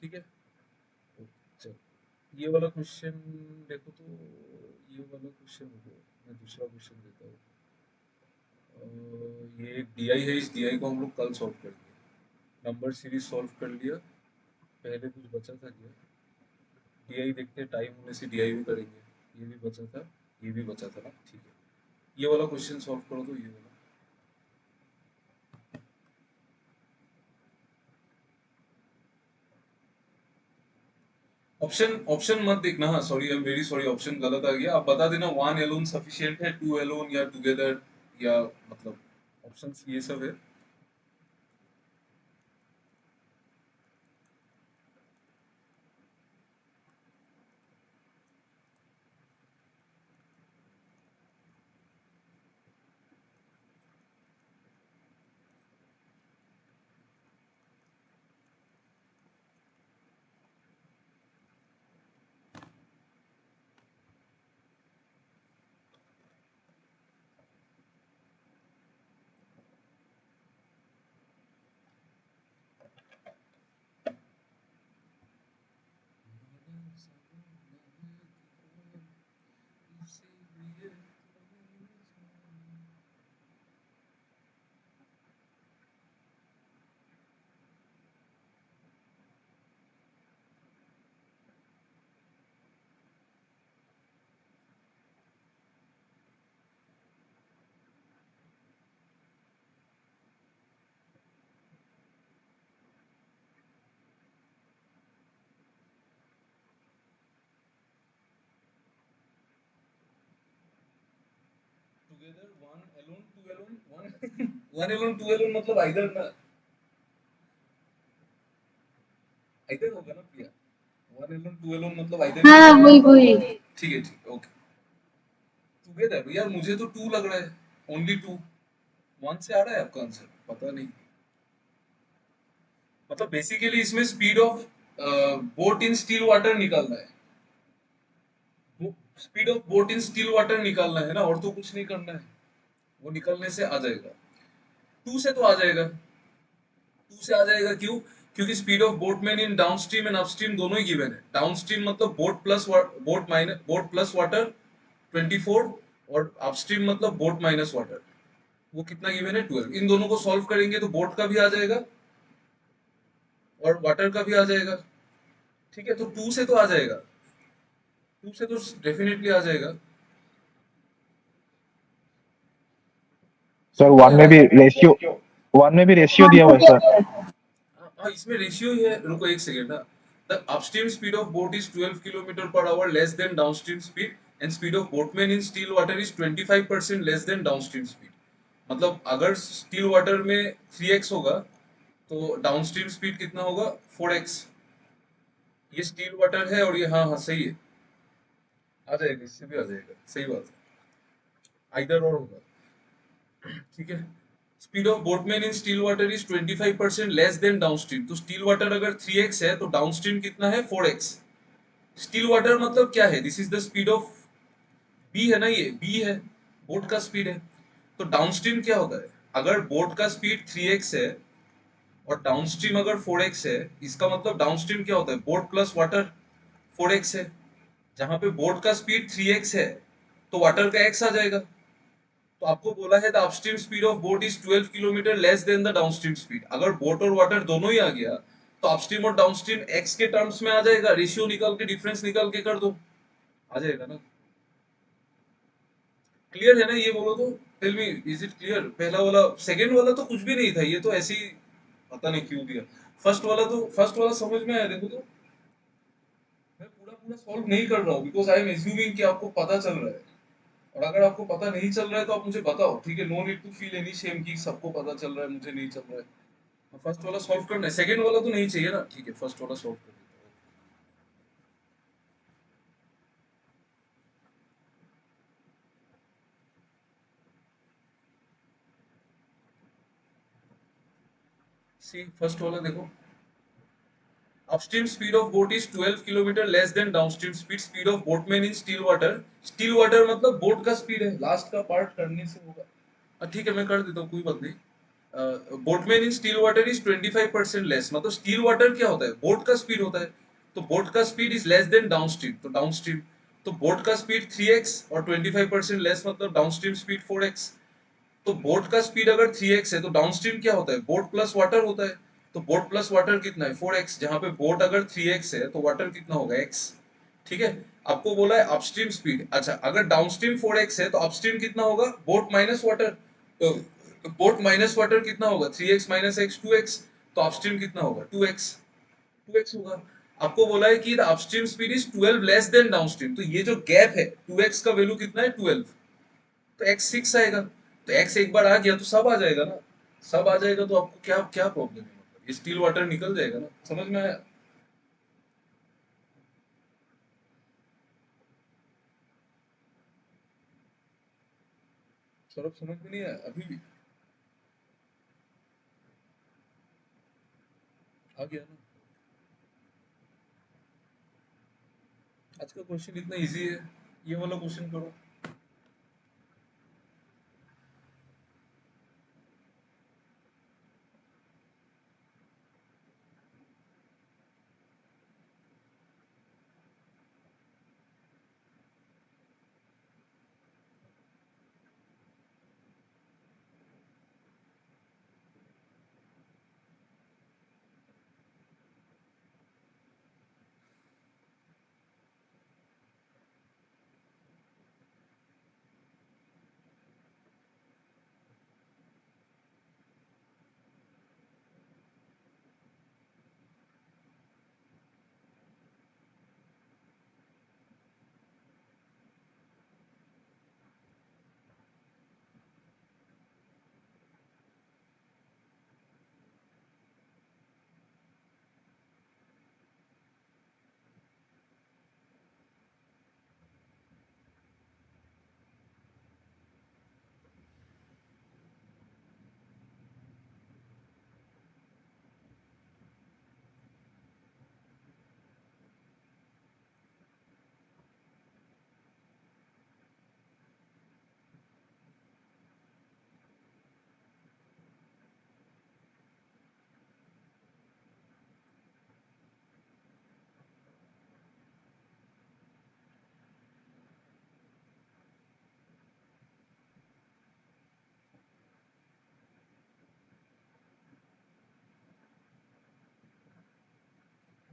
ठीक है। चलो ये वाला क्वेश्चन देखो तो, ये वाला क्वेश्चन हो, मैं दूसरा क्वेश्चन देता हूँ। ये एक डीआई है, इस डीआई को हम लोग कल सॉल्व करेंगे। नंबर सीरीज सॉल्व कर लिया, पहले कुछ बचा था क्या? डीआई देखते हैं, टाइम होने से डीआई भी करेंगे। ये भी बचा था, ये भी बचा था ना, ठीक है। ये वाला क्वेश्चन सॉल्व करो तो, ये वाला ऑप्शन, ऑप्शन मत देखना, हाँ sorry I am very sorry, option गलत आ गया। आप बता देना 1 एलोन सफिशिएंट है, 2 एलोन या टुगेदर, या मतलब ऑप्शंस ये सब है। Together 1 alone 2 alone 1 1 alone 2 alone मतलब आइदर ना, आइदर होगा ना प्रिया, 1 एलोन 2 एलोन मतलब आइदर ही हाँ होगा। वही वही। ठीक है ओके। टुगेदर यार मुझे तो 2 लग रहा है, ओनली 2। 1 से आ रहा है आपका आंसर? पता नहीं, मतलब बेसिकली इसमें speed of boat in still water निकालना है, speed of boat in still water निकालना है ना, और तो कुछ नहीं करना है। वो निकलने से आ जाएगा, 2 से तो आ जाएगा, 2 से आ जाएगा क्यों? क्योंकि speed of boatman in downstream and upstream दोनों ही गिवन है। डाउनस्ट्रीम मतलब boat plus boat minus boat plus water 24, और अपस्ट्रीम मतलब बोट माइनस वाटर, वो कितना गिवन है? 12। इन दोनों को सॉल्व करेंगे तो बोट का भी आ जाएगा और वाटर का भी आ जाएगा, ठीक है। तो 2 से तो आ जाएगा, 2 से तो डेफिनेटली आ जाएगा। सर वन में भी रेशियो दिया हुआ है सर। हाँ, इसमें रेशियो ही है। रुको एक सेकेंड ना। The upstream speed of boat is 12 kilometre per our less than downstream speed and speed of boatman in still water is 25% less than downstream speed. मतलब अगर स्टिल वाटर में 3x होगा तो डाउनस्ट्रीम स्पीड कितना होगा? 4x। ये still water है और ये, हाँ हाँ सही है, आ जाएगा, इससे भी आ जाएगा, सही बात है, आइदर और होगा। ठीक है। Speed of boatman in still water is 25% less than downstream. तो स्टिल वाटर अगर 3x है तो डाउनस्ट्रीम कितना है? 4x। स्टिल वाटर मतलब क्या है? This is the speed of B है ना, ये बी है, बोट का स्पीड है। तो डाउनस्ट्रीम क्या होता है? अगर बोट का स्पीड 3x है और डाउनस्ट्रीम अगर 4x है, इसका मतलब डाउनस्ट्रीम क्या होता है? बोट प्लस वाटर 4x है। जहां पे बोट का स्पीड 3x है तो वाटर का x आ जाएगा। तो आपको बोला है the upstream speed of boat is 12 kilometre less than the downstream speed. अगर बोट और वाटर दोनों ही आ गया तो अपस्ट्रीम और डाउनस्ट्रीम x के टर्म्स में आ जाएगा। रेशियो निकाल के, डिफरेंस निकाल के कर दो, आ जाएगा ना। क्लियर है ना? ये बोलो तो tell me, is it clear? पहला वाला, सेकंड वाला तो कुछ भी नहीं था, ये तो ऐसे ही पता नहीं क्यों दिया। फर्स्ट वाला समझ में आया? देखो तो मैं पूरा पूरा सॉल्व नहीं कर रहा हूँ बिकॉज आई एम एज्यूमिंग कि आपको पता चल रहा है। और अगर आपको पता नहीं चल रहा है तो आप मुझे बताओ, ठीक है? No need to feel any shame कि सबको पता चल रहा है, मुझे नहीं चल रहा है। फर्स्ट वाला सॉल्व करना है, सेकंड वाला तो नहीं चाहिए ना। ठीक है, फर्स्ट वाला सॉल्व कर देता हूँ। सी फर्स्ट वाला देखो, upstream speed of boat is 12 kilometre less than downstream speed, speed of boatman in still water. Still water मतलब बोट का स्पीड है, लास्ट का पार्ट करने से होगा। ठीक है, मैं कर देता हूँ, कोई बात नहीं। Boatman in still water is 25% less. मतलब स्टिल वाटर क्या होता है? बोट का स्पीड होता है। तो बोट का speed is less than downstream, तो डाउनस्ट्रीम, तो बोट का स्पीड 3x और 25% लेस मतलब डाउनस्ट्रीम स्पीड 4x। तो बोट का स्पीड अगर 3x है तो डाउनस्ट्रीम क्या होता है? बोट प्लस वाटर होता है। तो बोट प्लस वाटर कितना है? 4x। जहां पे बोट अगर 3x है तो वाटर कितना होगा? x। ठीक है। आपको बोला है अपस्ट्रीम स्पीड। अच्छा, अगर डाउनस्ट्रीम 4x है तो अपस्ट्रीम कितना होगा? Boat minus water. तो बोट माइनस वाटर कितना होगा? 3x minus x 2x। तो अपस्ट्रीम कितना होगा? 2x। 2x होगा। आपको बोला है कि the upstream speed is 12 less than downstream. तो ये जो गैप है 2x का वैल्यू कितना है? 12। तो x 6 आएगा। तो x एक बार आ गया तो सब आ जाएगा ना। सब आ जाएगा तो आपको क्या क्या प्रॉब्लम है? मतलब स्टील वाटर निकल जाएगा ना। समझ में आया? सौरभ समझ में नहीं आया अभी भी? आ गया ना। आज का क्वेश्चन इतना इजी है, ये वाला क्वेश्चन करो।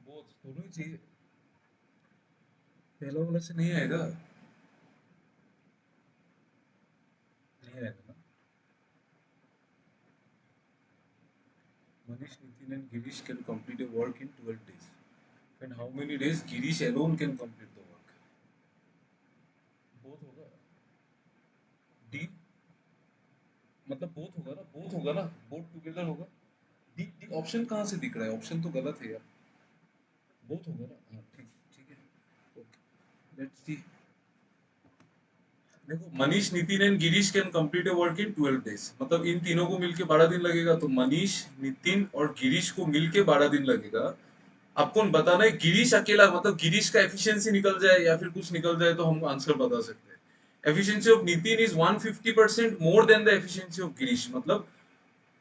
बोथ दोनों ही चाहिए, पहला वाला से नहीं आएगा, नहीं आएगा ना। Manish, Nitin and Girish can complete a work in 12 days. And how many days Girish alone can complete the work? Both होगा डी, मतलब बोथ होगा ना, बोथ होगा ना, बोथ टुगेदर होगा। डी डी ऑप्शन कहाँ से दिख रहा है? ऑप्शन तो गलत है यार, बोथ होगा ना। हाँ ठीक, ठीक है, ओके, लेट्स सी। देखो, Manish, Nitin and Girish can complete a work in 12 days, मतलब इन तीनों को मिलके 12 दिन लगेगा। तो मनीष, नितिन और गिरीश को मिलके 12 दिन लगेगा। आपको बताना है गिरीश अकेला, मतलब गिरीश का एफिशिएंसी निकल जाए या फिर कुछ निकल जाए तो हम आंसर बता सकते हैं। Efficiency of Nitin is 150% more than the efficiency of Girish, मतलब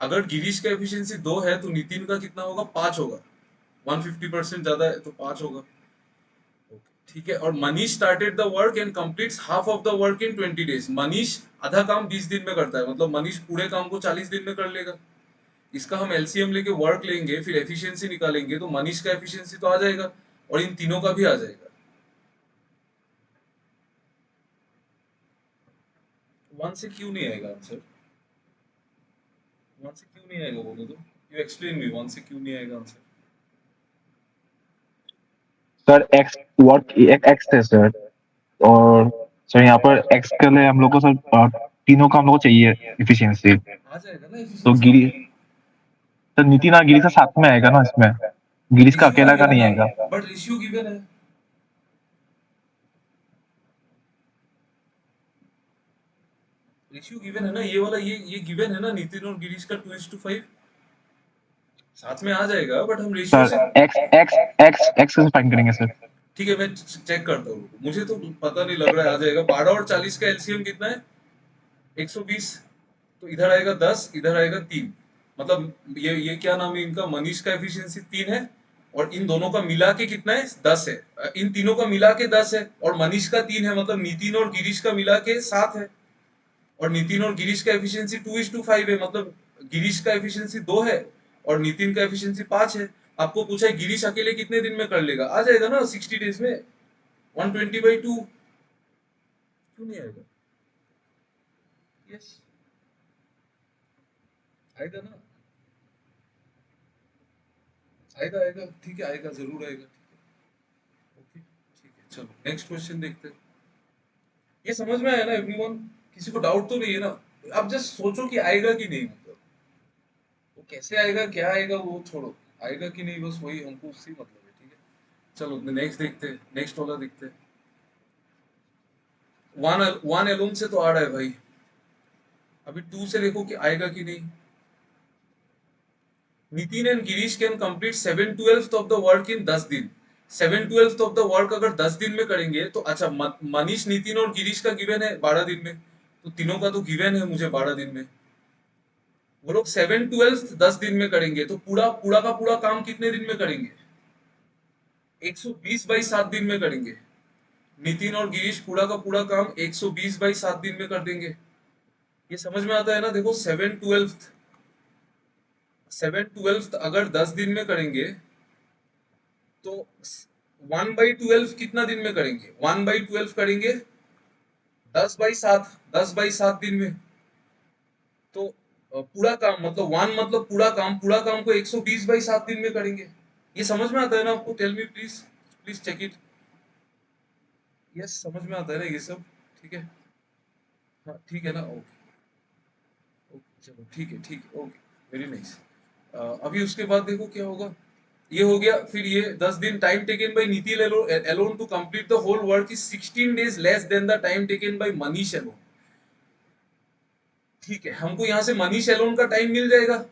अगर गिरीश का एफिशिएंसी 2 है तो नितिन का कितना होगा? 5 होगा। 150% ज्यादा है तो 5 होगा। ठीक है। और Manish started the work and completes half of the work in 20 days. Manish आधा काम 20 दिन में करता है, मतलब मनीष पूरे काम को 40 दिन में कर लेगा। इसका हम एलसीएम लेके वर्क लेंगे, फिर एफिशिएंसी निकालेंगे, तो मनीष का एफिशिएंसी तो आ जाएगा और इन तीनों का भी आ जाएगा। 1 से क्यों नहीं आएगा आंसर? 1 से क्यों नहीं आएगा बोलो तो, यू एक्सप्लेन मी, 1 से क्यों नहीं आएगा answer? Sir x work ex है सर, और सर यहाँ पर एक्स के लिए हम लोग को सर तीनों का हम लोग को चाहिए एफिशिएंसी। आ जाएगा ना तो एफिशिएंसी। गिरी सर नितिन और गिरी से साथ में आएगा ना इसमें, गिरीश का रेशियो अकेला का गिवन नहीं है, आएगा। बट रेशियो गिवन है। रेशियो गिवन है ना, ये वाला, ये गिवन है ना, नितिन और गिरीश का 2:5 साथ में आ जाएगा, बट हम रेशियो से। Sir x x x x कैसे फाइंड करेंगे सर? ठीक है, मैं चेक करता हूँ, मुझे तो पता नहीं लग रहा है आ जाएगा। 12 और 40 का एलसीएम कितना है? 120। तो इधर आएगा 10, इधर आएगा 3, मतलब ये क्या नाम है इनका? मनीष का एफिशिएंसी 3 है और इन दोनों का मिला के कितना है? 10 है। इन तीनों का मिला के 10 है और मनीष का 3 है, मतलब नितिन और गिरीश का मिला के 7 है। और नितिन और गिरीश का एफिशिएंसी 2:5 है, मतलब गिरीश का एफिशिएंसी 2 है और नितिन का एफिशिएंसी 5 है। आपको पूछा है गिरीश अकेले कितने दिन में कर लेगा? आ जाएगा ना 60 डेज में, 120/2। क्यों नहीं आएगा? यस, आएगा ना, आएगा आएगा, ठीक है, आएगा, जरूर आएगा। ओके, ठीक है, चलो नेक्स्ट क्वेश्चन देखते हैं। ये समझ में आया ना एवरीवन? किसी को डाउट तो नहीं है ना? अब जस्ट सोचो कि आएगा कि नहीं, मतलब वो कैसे आएगा, क्या आएगा वो छोड़ो, आएगा कि नहीं बस वही हमको उससे मतलब है। ठीक है, चलो नेक्स्ट देखते हैं, नेक्स्ट वाला देखते हैं। वन एलोन से तो आ रहा है भाई, अभी 2 से देखो कि आएगा कि नहीं। Nitin and Girish can complete 7/12 of the work in 10 दिन। 7/12 ऑफ द वर्क अगर 10 दिन में करेंगे तो अच्छा, मनीष, नितिन और गिरीश का गिवन है 12 दिन में, तो तीनों का तो गिवन है मुझे 12 दिन में। वो लोग 7/12 10 दिन में करेंगे तो पूरा पूरा का पूरा काम कितने दिन में करेंगे? 120/7 दिन में करेंगे। नितिन और गिरीश पूरा का पूरा काम 120/7 दिन में कर देंगे। ये समझ में आता है ना? देखो, 7/12 अगर 10 दिन में करेंगे तो 1/12 कितना दिन में करेंगे? 1/12 करेंगे 10/7, 10/7 दिन में। तो पूरा काम, मतलब 1 मतलब पूरा काम को 120/7 दिन में करेंगे। ये समझ में आता है ना आपको? Tell me please, please check it. Yes, समझ में आता है ना ये सब? ठीक है, हाँ ठीक है ना, ओके, ओके चलो ठीक है, ठीक है, ओके, वेरी नाइस। अभी उसके बाद देखो क्या होगा। ये हो गया, फिर ये 10 दिन। Time taken by Nitin alone to complete the whole work is 16 days less than the time taken by Manish alone। ठीक है, हमको यहाँ से मनीष alone का टाइम मिल जाएगा,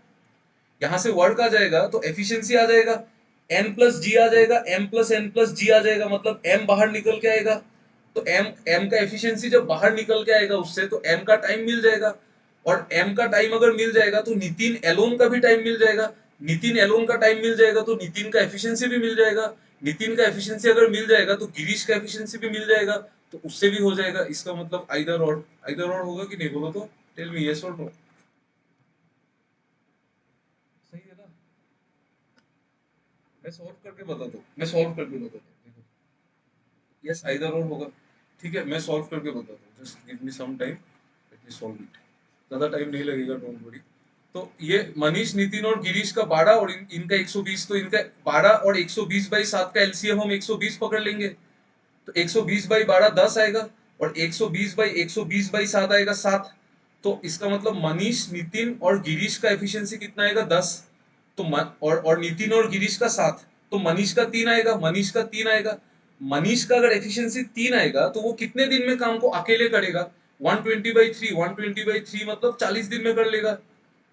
यहाँ से वर्क आ जाएगा तो एफिशिएंसी आ जाएगा, n प्लस जी आ जाएगा, m प्लस n प्लस जी आ जाएगा, मतलब m बाहर निकल के आएगा। तो m का एफिशिएंसी जब बाहर निकल के आएगा उससे, तो m का टाइम मिल जाएगा। और m का टाइम अगर मिल जाएगा तो नितिन एलोन का भी टाइम मिल जाएगा। नितिन एलोन का टाइम मिल जाएगा तो नितिन का एफिशिएंसी भी मिल जाएगा। नितिन का एफिशिएंसी अगर मिल जाएगा तो गिरीश का एफिशिएंसी भी मिल जाएगा, तो उससे भी हो जाएगा। इसका मतलब आइदर और होगा कि नहीं बोलो तो? टेल मी यस और नो। सही है ना? मैं सॉल्व करके बताता हूँ, मैं सॉल्व करके बताता हूँ, देखो। यस, आइदर और होगा। ठीक है, मैं सॉल्व करके बताता हूँ, just give me some time, let me solve it. ज्यादा टाइम नहीं लगेगा, डोंट वरी। तो ये मनीष, नितिन और गिरीश का 12 और इनका 120, तो इनका 12 और 120 बाई 7 का एलसीएम हम 120 पकड़ लेंगे। तो 120 बाई 12 10 आएगा और 120 बाई 7 आएगा 7। तो इसका मतलब मनीष, नितिन और गिरीश का एफिशिएंसी कितना आएगा 10। तो और नितिन और गिरीश का 7। तो मनीष का 3 आएगा, मनीष का 3 आएगा। मनीष का अगर एफिशिएंसी 3 आएगा तो वो कितने दिन में काम को अकेले करेगा? 120/3, 120/3 मतलब 40 दिन में कर लेगा।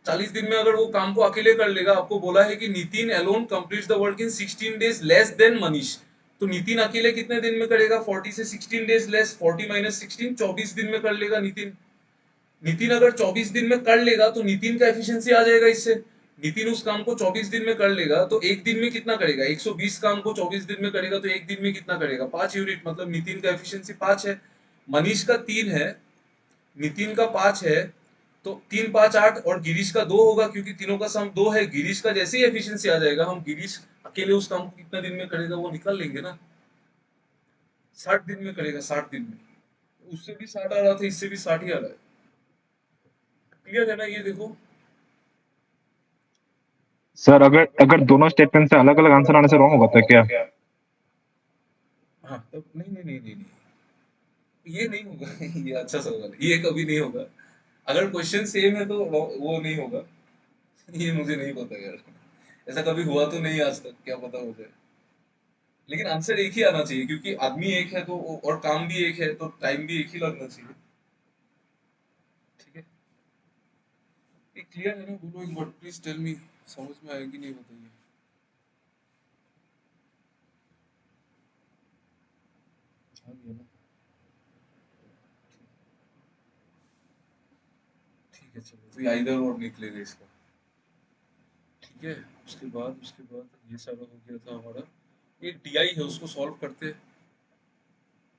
40 दिन में अगर वो काम को अकेले कर लेगा, आपको बोला है कि Nitin alone completes the work in 16 days less then Manish. तो नितिन अकेले कितने दिन में करेगा? 40 से 16 डेज लेस, 40 माइनस 16, 24 दिन में कर लेगा नितिन। नितिन अगर 24 दिन में कर लेगा तो नितिन का एफिशिएंसी आ जाएगा इससे। नितिन उस काम को 24 दिन में कर लेगा तो एक दिन में कितना करेगा? 120 काम को 24 दिन में करेगा तो एक दिन में कितना करेगा? 5 यूनिट, मतलब नितिन का एफिशिएंसी 5 है। मनीष का 3 है, नितिन का 5 है, तो 3 5 8 और गिरीश का 2 होगा क्योंकि तीनों का सम 2 है। गिरीश का जैसे ही एफिशिएंसी आ जाएगा, हम गिरीश अकेले उस काम को कितना दिन में करेगा वो निकाल लेंगे ना। 60 दिन में करेगा, 60 दिन में। उससे भी 60 आ रहा था, इससे भी 60 ही आ रहा है। क्लियर है ना? ये देखो। सर अगर अगर दोनों स्टेटमेंट से अलग अलग आंसर आने से रॉन्ग होगा था क्या? हाँ, तब नहीं नहीं नहीं नहीं नहीं, ये नहीं होगा। ये अच्छा सवाल है, ये कभी नहीं होगा। अगर क्वेश्चन सेम है तो वो नहीं होगा। ये मुझे नहीं पता यार, ऐसा कभी हुआ तो नहीं आज तक, क्या पता हो जाए। लेकिन आंसर एक ही आना चाहिए क्योंकि आदमी एक है तो और काम भी एक है तो टाइम भी एक ही लगना चाहिए। ठीक है, ये क्लियर है ना? बोलो एक बार प्लीज टेल मी, समझ में आएगी नहीं बताइए। हाँ ये ना, ठीक है चलो, तो इधर और निकलेगा इसका। ठीक है, उसके बाद ये सारा हो गया था हमारा। एक डीआई है, उसको सॉल्व करते हैं।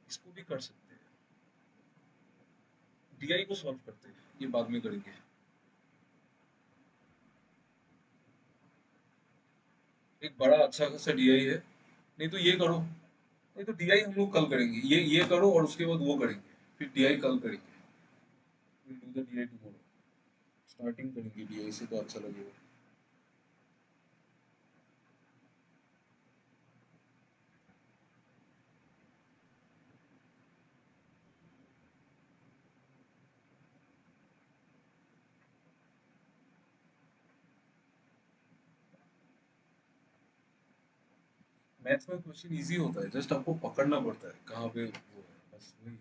इसको भी कर सकते हैं, डीआई को सॉल्व करते हैं, ये बाद में करेंगे। एक बड़ा अच्छा खासा डीआई है। नहीं तो ये करो, नहीं तो डीआई हम लोग कल करेंगे। ये करो और उसके बाद वो करेंगे, फिर डीआई कल करेंगे। Will do the DI tomorrow. Starting करेंगे डीआई से तो अच्छा लगेगा। मैथ्स में क्वेश्चन इजी होता है, जस्ट आपको पकड़ना पड़ता है कहाँ पे वो है, बस वही।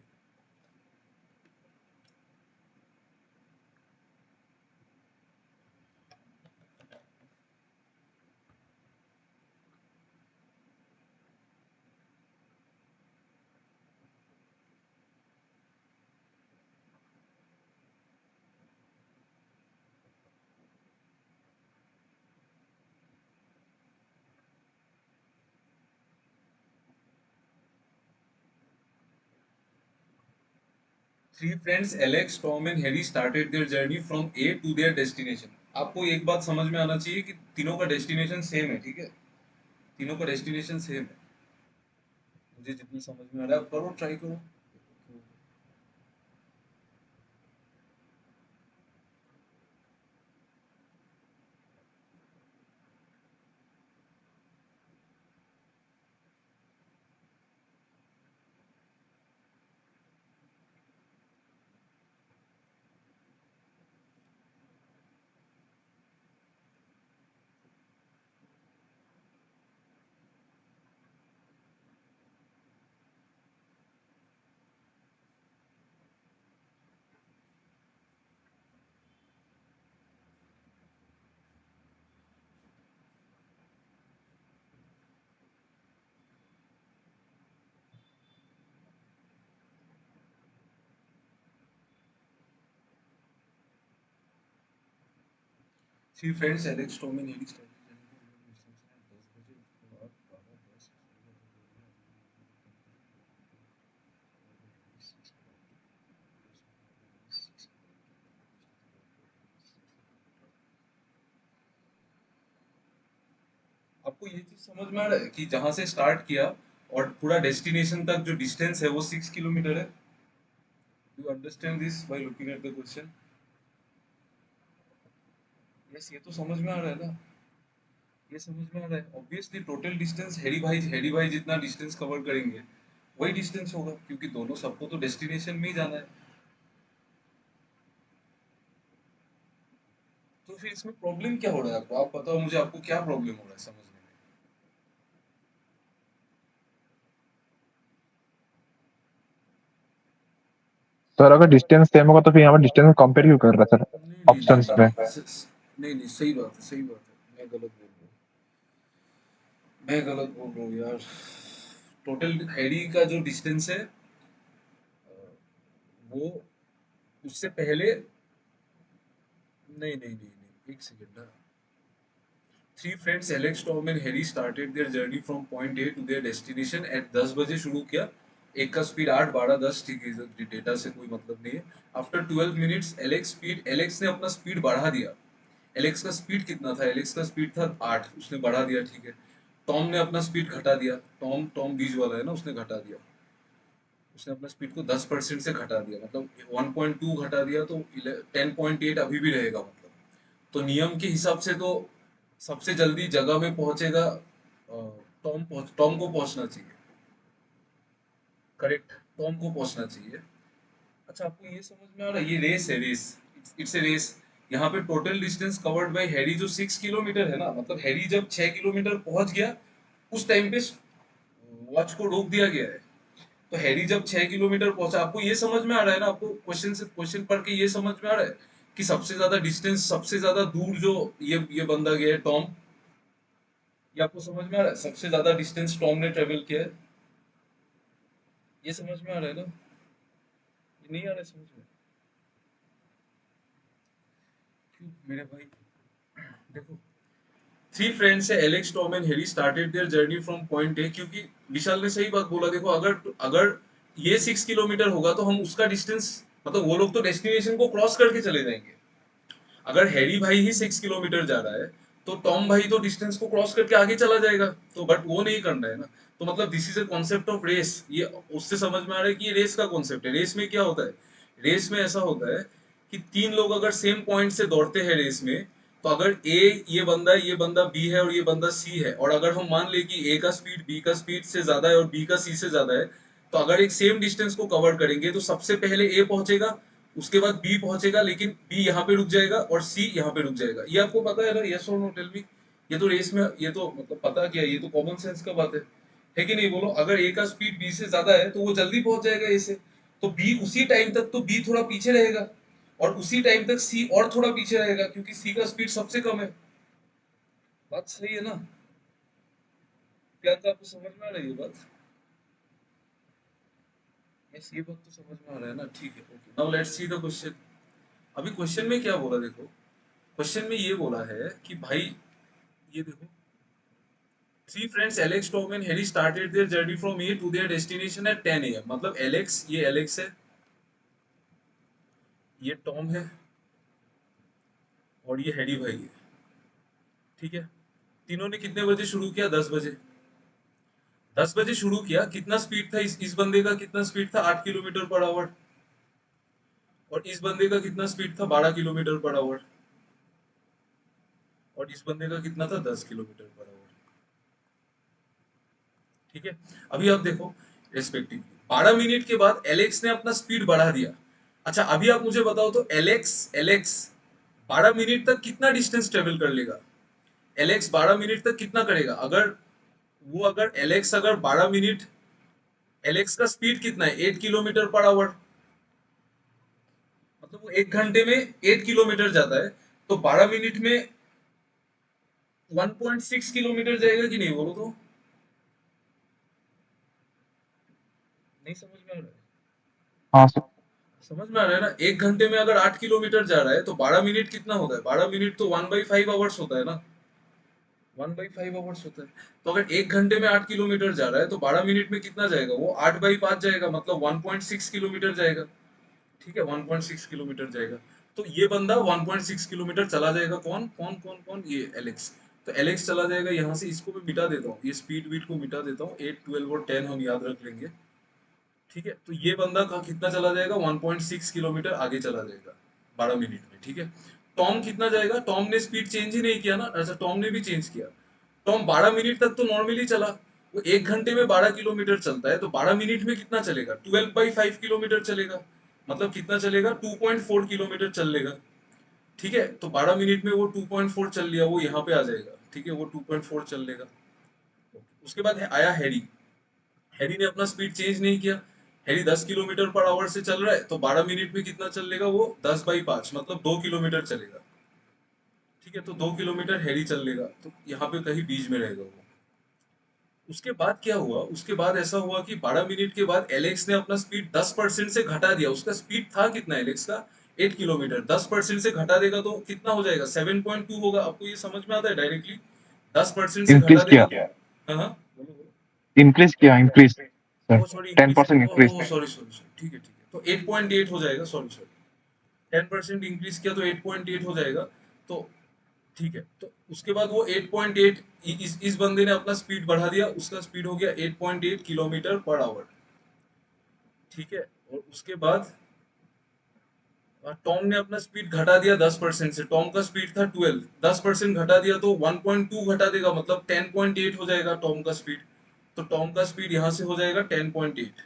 Three friends Alex, Tom and Harry started their journey from A to their destination. आपको एक बात समझ में आना चाहिए कि तीनों का डेस्टिनेशन सेम है। ठीक है, तीनों का डेस्टिनेशन सेम है। मुझे जितनी समझ में आ रहा है, आप करो, ट्राई करो। Three friends Alex, Tom and Harry started journey from 10 आपको ये चीज समझ में आ रहा है कि जहां से स्टार्ट किया और पूरा डेस्टिनेशन तक जो डिस्टेंस है वो 6 किलोमीटर है? You understand this by looking at the question? Yes, ये तो समझ में आ रहा है ना, ये समझ में आ रहा है। ऑब्वियसली टोटल डिस्टेंस हेडी भाई जितना डिस्टेंस कवर करेंगे वही डिस्टेंस होगा, क्योंकि दोनों सबको तो डेस्टिनेशन में ही जाना है। तो फिर इसमें प्रॉब्लम क्या हो रहा है आपको? आप बताओ मुझे, आपको क्या प्रॉब्लम हो रहा है समझने में? सर अगर डिस्टेंस सेम होगा तो फिर यहाँ पर डिस्टेंस कंपेयर क्यों कर रहा है सर नहीं नहीं नहीं ऑप्शंस में? नहीं नहीं, सही बात है, सही बात है, मैं गलत बोल रहा हूँ, मैं गलत बोल रहा हूँ यार। टोटल हेडी का जो डिस्टेंस है वो उससे पहले, नहीं नहीं नहीं नहीं, एक सेकेंड ना। Three friends Alex, Tom and Harry started their journey from point A to their destination at 10 बजे शुरू किया। एक का स्पीड 8, 12, 10, ठीक है, डेटा से कोई मतलब नहीं है। आफ्टर 12 मिनट्स एलेक्स ने अपना स्पीड बढ़ा दिया। एलेक्स का स्पीड कितना था? एलेक्स का स्पीड था 8, उसने बढ़ा दिया, ठीक है। टॉम ने अपना स्पीड घटा दिया, टॉम टॉम बीच वाला है ना, उसने घटा दिया, उसने अपना स्पीड को 10% से घटा दिया, मतलब 1.2 घटा दिया, तो 10.8 अभी भी रहेगा मतलब। तो नियम के हिसाब से तो सबसे जल्दी जगह में पहुंचेगा टॉम को पहुंचना चाहिए, करेक्ट, टॉम को पहुंचना चाहिए। अच्छा, आपको ये समझ में आ रहा है? ये रेस है, रेस, इट्स ए रेस। यहाँ पे total distance covered by Harry जो 6 किलोमीटर है ना, मतलब हैरी जब 6 किलोमीटर पहुंच गया उस टाइम पे वॉच को रोक दिया गया है। तो हैरी जब 6 किलोमीटर पहुंचा, आपको ये समझ में आ रहा है ना? आपको क्वेश्चन पढ़ के ये समझ में आ रहा है कि सबसे ज्यादा डिस्टेंस, सबसे ज्यादा दूर जो ये बंदा गया है टॉम, ये आपको समझ में आ रहा है? सबसे ज्यादा डिस्टेंस टॉम ने ट्रेवल किया है, ये समझ में आ रहा है ना? ये नहीं आ रहा है समझ में? क्यों मेरे भाई? देखो, थ्री फ्रेंड्स है एलेक्स, टॉम एंड हेरी started their journey from point ए, क्योंकि विशाल ने सही बात बोला। देखो, अगर अगर ये 6 किलोमीटर होगा तो हम उसका डिस्टेंस, मतलब वो लोग तो डेस्टिनेशन को क्रॉस करके चले जाएंगे। अगर हैरी भाई ही 6 किलोमीटर जा रहा है तो टॉम भाई तो डिस्टेंस को क्रॉस करके आगे चला जाएगा, तो बट वो नहीं करना है ना। तो मतलब this is a concept of race, ये उससे समझ में आ रहा है कि ये रेस का कॉन्सेप्ट है। रेस में क्या होता है? रेस में ऐसा होता है कि तीन लोग अगर सेम पॉइंट से दौड़ते हैं रेस में, तो अगर ए, ये बंदा बी है और ये बंदा सी है, और अगर हम मान ले कि ए का स्पीड बी का स्पीड से ज्यादा है और बी का सी से ज्यादा है, तो अगर एक सेम डिस्टेंस को कवर करेंगे तो सबसे पहले ए पहुंचेगा, उसके बाद बी पहुंचेगा, लेकिन बी यहाँ पे रुक जाएगा और सी यहाँ पे रुक जाएगा। ये आपको पता है ना? यस और नो, टेल मी। ये तो रेस में, ये तो मतलब पता क्या है, ये तो कॉमन सेंस का बात है कि नहीं? बोलो, अगर ए का स्पीड बी से ज्यादा है तो वो जल्दी पहुंच जाएगा ए से, तो बी उसी टाइम तक तो बी थोड़ा पीछे रहेगा, और उसी टाइम तक सी और थोड़ा पीछे रहेगा, क्योंकि सी का स्पीड सबसे कम है। बात सही है ना? क्या आपको समझ में आ रही है बात? यस, ये बात तो समझ में आ रहा है ना? ठीक है, okay, now let's see the question. अभी क्वेश्चन में क्या बोला देखो, क्वेश्चन में ये बोला है कि भाई, ये देखो, three friends Alex, Tom and Harry started their journey from A to their destination at 10 AM, मतलब एलेक्स, ये एलेक्स है, ये टॉम है, और ये हैरी भाई है, ठीक है। तीनों ने कितने बजे शुरू किया? 10 बजे। 10 बजे शुरू किया, कितना स्पीड था इस बंदे का? कितना स्पीड था? 8 किलोमीटर पर आवर। और इस बंदे का कितना स्पीड था? 12 किलोमीटर पर आवर। और इस बंदे का कितना था? 10 किलोमीटर पर आवर, ठीक है। अभी आप देखो, रेस्पेक्टिवली 12 मिनट के बाद एलेक्स ने अपना स्पीड बढ़ा दिया। अच्छा, अभी आप मुझे बताओ तो एलेक्स एलेक्स 12 मिनट तक कितना डिस्टेंस ट्रेवल कर लेगा? एलेक्स 12 मिनट तक कितना करेगा? अगर एलेक्स अगर 12 मिनट, एलेक्स का स्पीड कितना है? 8 किलोमीटर पर आवर, मतलब वो 1 घंटे में 8 किलोमीटर जाता है, तो 12 मिनट में 1.6 किलोमीटर जाएगा कि नहीं? बोलो तो। नहीं समझ में आ रहा है? हाँ सर। समझ में आ रहा है ना? 1 घंटे में अगर 8 किलोमीटर जा रहा है तो 12 मिनट कितना होता है? 12 मिनट तो 1/5 आवर्स होता है ना, 1/5 आवर्स होता है। तो अगर 1 घंटे में 8 किलोमीटर जा रहा है तो 12 मिनट में कितना जाएगा? वो 8/5 जाएगा, मतलब 1.6 किलोमीटर जाएगा, ठीक है, 1.6 किलोमीटर जाएगा। तो ये बंदा 1.6 किलोमीटर चला जाएगा। कौन कौन कौन कौन? ये एलेक्स। तो एलेक्स चला जाएगा यहाँ से, इसको मैं मिटा देता हूँ, ये स्पीड बीट को मिटा देता हूँ, 8, 12 और 10 हम याद रख लेंगे, ठीक है। तो ये बंदा का कितना चला जाएगा? 1.6 किलोमीटर आगे चला जाएगा 12 मिनट में, ठीक है। टॉम कितना जाएगा, टॉम ने स्पीड चेंज ही नहीं किया ना, अच्छा टॉम ने भी चेंज किया। टॉम 12 मिनट तक तो नॉर्मली चला, वो 1 घंटे में 12 किलोमीटर चलता है, तो 12 मिनट में कितना चलेगा, 12/5 किलोमीटर चलेगा, मतलब कितना चलेगा, 2.4 किलोमीटर चल लेगा। ठीक है, तो 12 मिनट में वो 2.4 चल लिया, वो यहाँ पे आ जाएगा। ठीक है, वो 2.4 चल लेगा। उसके बाद आया हैरी। हैरी ने अपना स्पीड चेंज नहीं किया। हैरी 10 किलोमीटर पर आवर से चल रहा है, तो 12 मिनट में कितना चल लेगा, वो 10/5 मतलब 2 किलोमीटर चलेगा। ठीक है, तो 2 किलोमीटर हैरी चल लेगा, तो यहाँ पे कहीं बीच में रहेगा वो। उसके बाद क्या हुआ, उसके बाद ऐसा हुआ कि 12 मिनट के बाद एलेक्स ने अपना स्पीड 10% से घटा दिया। उसका स्पीड था कितना एलेक्स का, 8 किलोमीटर, 10% से घटा देगा तो कितना हो जाएगा, 7.2 होगा। आपको ये समझ में आता है डायरेक्टली, 10% से घटा इंक्रीज देगा किया, तो हाँ हाँ बोलो बोलो। इंक्रीज किया, increase sir, oh sorry, ten increase, percent increase. Oh sorry sorry sorry, ठीक है ठीक है, तो 8.8 हो जाएगा, सॉरी सॉरी, 10% इंक्रीज किया तो 8.8 हो जाएगा। तो ठीक है, तो उसके बाद वो 8.8, इस बंदे ने अपना स्पीड बढ़ा दिया, उसका स्पीड हो गया 8.8 किलोमीटर पर आवर। ठीक है, और उसके बाद टॉम ने अपना स्पीड घटा दिया 10% से। टॉम का स्पीड था 12, 10% घटा दिया तो 1.2 घटा देगा, मतलब 10.8 हो जाएगा टॉम का स्पीड। तो टॉम का स्पीड यहाँ से हो जाएगा 10.8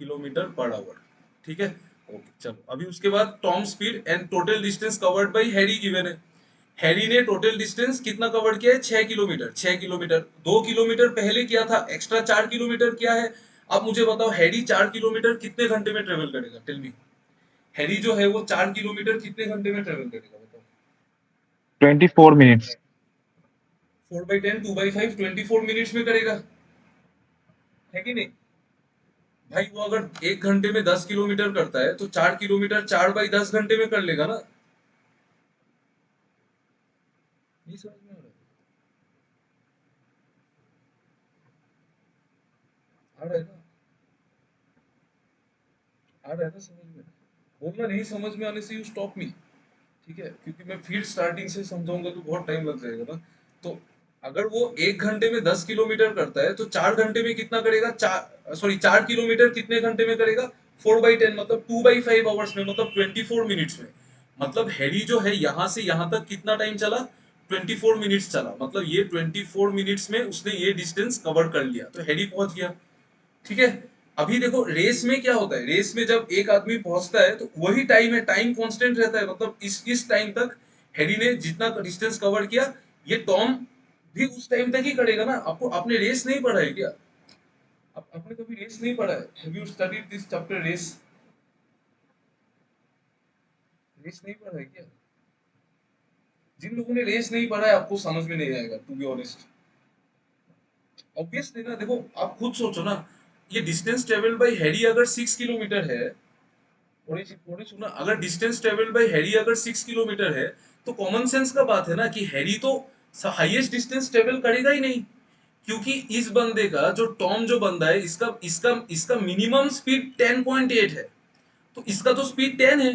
किलोमीटर पर आवर। ठीक है, ओके चलो, अभी उसके बाद Tom speed and total distance covered by Harry given है। हैरी ने टोटल डिस्टेंस कितना कवर किया है, 6 किलोमीटर। 6 किलोमीटर, 2 किलोमीटर पहले किया था, एक्स्ट्रा 4 किलोमीटर किया है। अब मुझे बताओ हैरी 4 किलोमीटर कितने घंटे में ट्रेवल करेगा, टेल मी। हैरी जो है वो 4 किलोमीटर कितने घंटे में ट्रेवल करेगा बताओ। 24 मिनट्स। 4/10, 2/5, 24 मिनट्स में करेगा, है कि नहीं भाई। वो अगर 1 घंटे में 10 किलोमीटर करता है, तो 4 किलोमीटर 4/10 घंटे में कर लेगा ना। नहीं समझ में आ रहा है ना, आ रहा है ना समझ में। बोलना नहीं समझ में आने से यू स्टॉप मी। ठीक है, क्योंकि मैं फिर स्टार्टिंग से समझाऊंगा तो बहुत टाइम लग जाएगा ना। तो अगर वो 1 घंटे में 10 किलोमीटर करता है, तो 4 घंटे में कितना करेगा, 4 किलोमीटर कितने घंटे में करेगा, 4/10 मतलब 2/5 आवर्स में, मतलब 24 मिनट्स में। मतलब हैरी जो है यहाँ से यहाँ तक कितना टाइम चला, 24 मिनट्स चला, मतलब ये 24 मिनट्स में उसने ये डिस्टेंस कवर कर लिया, तो हैरी पहुंच गया। ठीक है, अभी देखो रेस में क्या होता है, रेस में जब एक आदमी पहुंचता है तो वही टाइम है, टाइम कांस्टेंट रहता है, मतलब इस टाइम तक हैरी ने जितना डिस्टेंस कवर किया, ये टॉम भी उस टाइम तक ही करेगा ना। आपको, आपने रेस नहीं पढ़ा है क्या, आपने कभी रेस नहीं पढ़ा है, have you studied this chapter race, race नहीं पढ़ा है क्या। जिन लोगों ने रेस नहीं पढ़ा है आपको समझ में नहीं आएगा, टू बी ऑनेस्ट। ऑब्वियसली ना, देखो आप खुद सोचो ना, ये डिस्टेंस ट्रेवल बाय हैरी अगर 6 किलोमीटर है, थोड़ी सुना, अगर डिस्टेंस ट्रेवल बाय हैरी अगर 6 किलोमीटर है, तो कॉमन सेंस का बात है ना कि हैरी तो हाईएस्ट डिस्टेंस ट्रेवल करेगा ही नहीं। क्योंकि इस बंदे का जो टॉम जो बंदा है, इसका इसका इसका मिनिमम स्पीड 10.8 है, तो इसका तो स्पीड 10 है,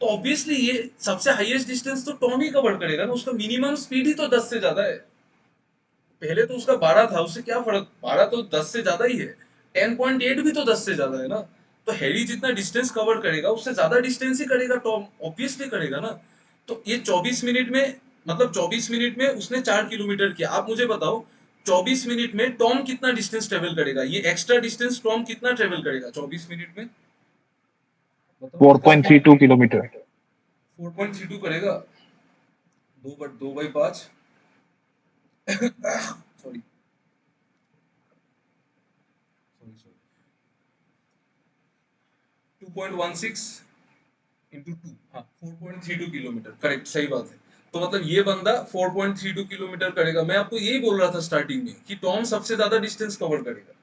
तो ऑब्वियसली ये सबसे हाईएस्ट डिस्टेंस तो टॉम ही कवर करेगा ना, उसका मिनिमम स्पीड ही तो 10 से ज्यादा है। पहले तो उसका 12 था, उससे क्या फर्क, 12 तो 10 से ज्यादा ही है, 10.8 भी तो 10 से ज्यादा है ना। तो हैरी जितना डिस्टेंस कवर करेगा उससे ज्यादा डिस्टेंस ही करेगा टॉम, ऑब्वियसली करेगा ना। तो ये 24 मिनट में, मतलब 24 मिनट में उसने 4 किलोमीटर किया। आप मुझे बताओ 24 मिनट में टॉम कितना डिस्टेंस ट्रेवल करेगा, ये एक्स्ट्रा डिस्टेंस टॉम कितना ट्रेवल करेगा 24 मिनट में, बताओ कितना। 4.32 किलोमीटर। 4.32 करेगा, 2/5 सॉरी सॉरी सॉरी, 2.16 इंटू 2, हाँ 4.32 किलोमीटर, करेक्ट, सही बात है। तो मतलब ये बंदा 4.32 किलोमीटर करेगा। मैं आपको यही बोल रहा था स्टार्टिंग में कि टॉम सबसे ज्यादा डिस्टेंस कवर करेगा।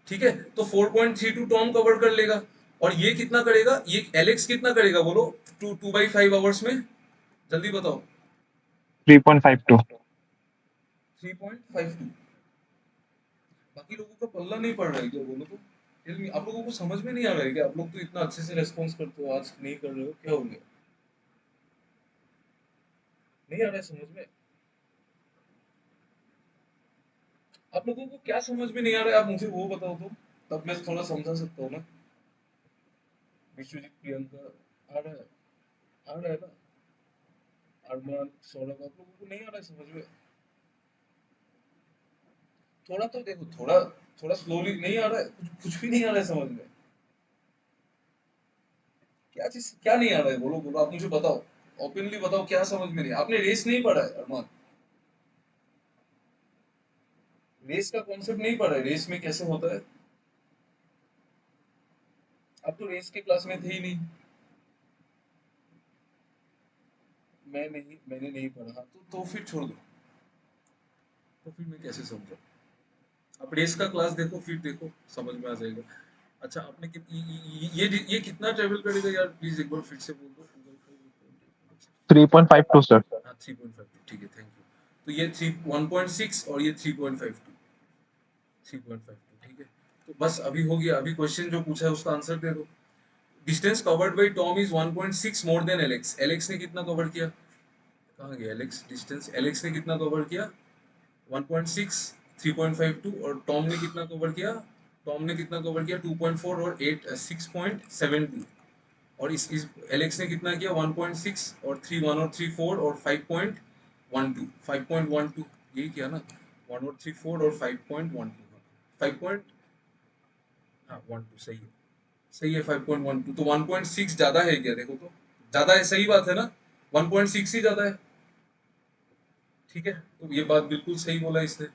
ठीक है, तो 4.32 टॉम कवर कर लेगा, और ये कितना करेगा, ये एलेक्स कितना करेगा बोलो, 2/5 आवर्स में, जल्दी बताओ। 3.52। 3.52। बाकी लोगों का पल्ला नहीं पड़ रहा है क्या बोलो तो, आप लोगों को समझ में नहीं आ रहा है क्या, आप लोग तो इतना अच्छे से रेस्पॉन्स करते हो, आज नहीं कर रहे हो, क्या हो गया, नहीं आ रहा है समझ में। आप लोगों को क्या समझ में नहीं आ रहा है, आप मुझे वो बताओ तो, तब मैं थोड़ा समझा सकता हूँ ना। विश्वजीत, प्रियंका, आ रहा है, आ रहा है ना। अरमान, सौरभ, आप लोगों को नहीं आ रहा है समझ में? थोड़ा तो देखो, थोड़ा थोड़ा स्लोली नहीं आ रहा है, कुछ भी नहीं आ रहा है समझ में। क्या चीज, क्या नहीं आ रहा है, बोलो बोलो, आप मुझे बताओ, ओपनली बताओ, क्या समझ में नहीं? आपने रेस नहीं पढ़ा है अरमान? रेस का कॉन्सेप्ट नहीं पढ़ा है, रेस में कैसे होता है? आप तो रेस के क्लास में थे ही नहीं। मैंने नहीं पढ़ा, तो फिर छोड़ दो। तो फिर मैं कैसे समझा? आप रेस का क्लास देखो, फिर देखो, समझ में आ जाएगा। अच्छा, आपने ये कितना ट्रेवल करेगा यार, प्लीज एक बार फिर से बोल दो। 3.52 सर। हाँ, 3.52, ठीक है, थैंक यू। तो ये 1.6 और ये 3.52, 3.52, ठीक है। तो बस अभी हो गया। अभी क्वेश्चन जो पूछा है उसका आंसर दे दो। Distance covered by Tom is 1.6 more than Alex. Alex ने कितना कवर किया? कहाँ गया एलेक्स? डिस्टेंस एलेक्स ने कितना कवर किया? 1.6, 3.52, और टॉम ने कितना कवर किया? टॉम ने कितना कवर किया? 2.4 और 8, 6.72। और इस एलेक्स ने कितना किया? 1.6 और 3, 1 और 3, 4 और 5.12, 5.12, यही किया ना? 1 और 3, 4 और 5.12, 5 पॉइंट, हाँ 12, सही है, सही है, 5.12। तो 1.6 ज्यादा है क्या? देखो तो, ज्यादा है, सही बात है ना? 1.6 ही ज्यादा है, ठीक है। तो ये बात बिल्कुल सही बोला इसने।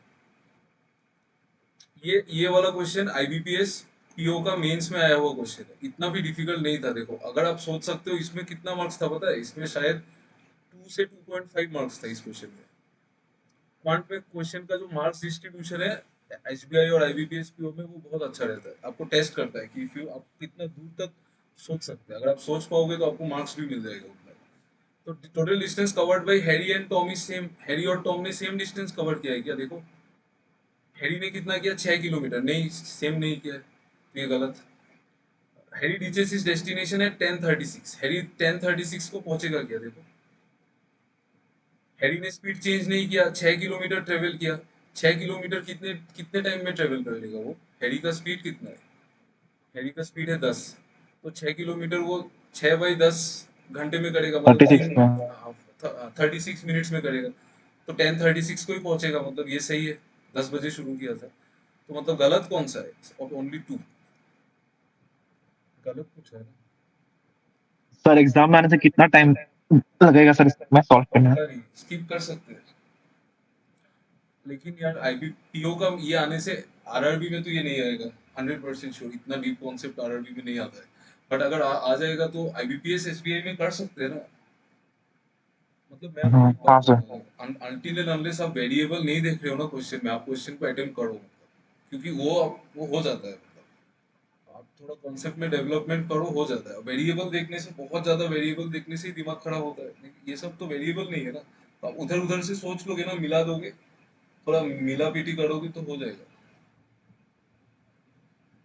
ये वाला क्वेश्चन आईबीपीएस पीओ का मेंस में आया हुआ क्वेश्चन है, इतना भी डिफिकल्ट नहीं था। देखो, अगर आप सोच सकते हो इसमें कितना मार्क्स था पता है? इसमें शायद 2 से 2.5 मार्क्स था इस क्वेश्चन में। क्वांट में क्वेश्चन का जो मार्क्स डिस्ट्रीब्यूशन है एसबीआई और आईबीपीएस पीओ में, वो बहुत अच्छा रहता है। आपको टेस्ट करता है कि if you- आप कितना दूर तक सोच सकते हैं। अगर आप सोच पाओगे तो आपको मार्क्स भी मिल जाएगा उतना। तो total distance covered by Harry and Tom is same. Harry और टॉम ने सेम डिस्टेंस कवर किया है क्या? देखो, हैरी ने कितना किया? 6 किलोमीटर। नहीं, सेम नहीं किया है, तो ये गलत। हैरी रीचेस हिज डेस्टिनेशन है 10:36। हैरी 10:36 को पहुंचेगा क्या? देखो, हैरी ने स्पीड चेंज नहीं किया, 6 किलोमीटर ट्रेवल किया। 6 किलोमीटर कितने कितने टाइम में ट्रेवल कर लेगा वो? हैरी का स्पीड कितना है? हैरी का स्पीड है 10। तो 6 किलोमीटर वो 6/10 घंटे में करेगा, मतलब 36 में। 36 मिनट्स में करेगा। तो 10:36 को ही पहुंचेगा, मतलब ये सही है। 10 बजे शुरू किया था, तो मतलब गलत कौन सा है? ओनली 2 गलत पूछा है ना। सर एग्जाम में आने से कितना टाइम लगेगा सर इसमें सॉल्व करने में? पता नहीं, स्किप कर सकते हैं। लेकिन यार आईबीपीओ का ये आने से आरआरबी में तो ये नहीं आएगा, 100% श्योर। इतना डीप कॉन्सेप्ट आरआरबी में नहीं आता है। बट अगर आ जाएगा तो आईबीपीएस एसबीआई में कर सकते हैं ना। मतलब मैं आपको एक बात हाँ सर। बोलूंगा, अनटिल एंड अनलेस आप वेरिएबल नहीं देख रहे हो ना क्वेश्चन में, आप क्वेश्चन को अटेम्प्ट करो, क्योंकि वो हो जाता है। मतलब आप थोड़ा कॉन्सेप्ट में डेवलपमेंट करो, हो जाता है। वेरिएबल देखने से, बहुत ज्यादा वेरिएबल देखने से ही दिमाग खराब होता है। लेकिन ये सब तो वेरिएबल नहीं है ना, तो आप उधर उधर से सोच लोगे ना, मिला दोगे, थोड़ा मिला पीटी करोगे तो हो जाएगा।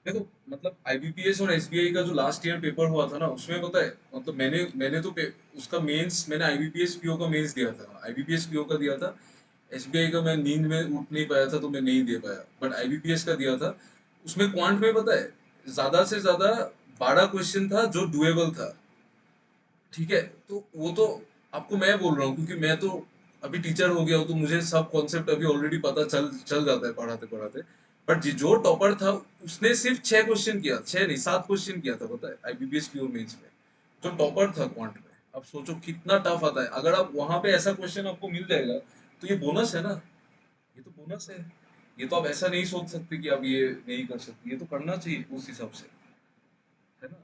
देखो, मतलब आईबीपीएस और एसबीआई का जो लास्ट ईयर पेपर हुआ था ना, उसमें पता है, मतलब मैंने तो उसका मेंस, मैंने आईबीपीएस पीओ का मेंस दिया था, आईबीपीएस पीओ का दिया था। एसबीआई का मैं नींद में उठ नहीं पाया था, तो मैं नहीं दे पाया। बट आईबीपीएस का दिया था। उसमें क्वांट में पता है, ज्यादा से ज्यादा 12 क्वेश्चन था जो डुएबल था, ठीक है। तो वो तो आपको मैं बोल रहा हूँ, क्योंकि मैं तो अभी टीचर हो गया हूँ, तो मुझे सब कॉन्सेप्ट अभी ऑलरेडी पता चल चल जाता है पढ़ाते पढ़ाते। बट जो टॉपर था, उसने सिर्फ 6 क्वेश्चन किया, 6 नहीं 7 क्वेश्चन किया था, पता है, आईबीपीएस प्योर मेंस में। जो टॉपर था क्वांट में, अब सोचो कितना टफ आता है। अगर आप वहां पे ऐसा क्वेश्चन आपको मिल जाएगा, तो ये बोनस है ना, ये तो बोनस है। ये तो आप ऐसा नहीं सोच सकते कि आप ये नहीं कर सकते, ये तो करना चाहिए उस हिसाब से, है ना।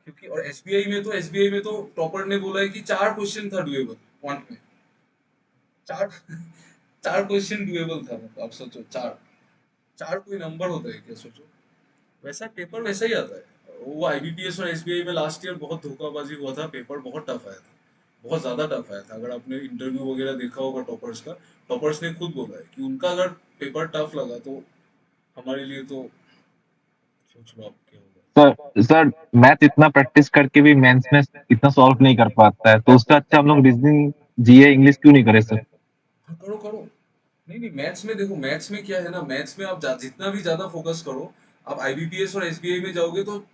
क्योंकि और एसबीआई में तो टॉपर ने बोला है कि 4 क्वेश्चन था डुएबल क्वांट में। 4 4 क्वेश्चन डुएबल था, मतलब आप सोचो, 4 4 कोई नंबर होता है क्या? सोचो, वैसा पेपर वैसा ही आता है। वो आईबीपीएस और एसबीआई में लास्ट ईयर बहुत धोखाबाजी हुआ था, पेपर बहुत टफ आया था, बहुत ज्यादा टफ आया था। अगर आपने इंटरव्यू वगैरह देखा होगा टॉपर्स का, टॉपर्स ने खुद बोला है कि उनका अगर पेपर टफ लगा, तो हमारे लिए तो सोच लो आप क्या होगा। सर सर मैथ इतना प्रैक्टिस करके भी मेंस में इतना सॉल्व नहीं कर पाता है, तो उसका अच्छा हम लोग रीजनिंग जीए इंग्लिश क्यों नहीं करे सर? हाँ, करो करो। नहीं नहीं, मैथ्स में देखो, मैथ्स में क्या है ना, मैथ्स में आप जितना भी ज्यादा फोकस करो, आप आईबीपीएस और एसबीआई में जाओगे तो,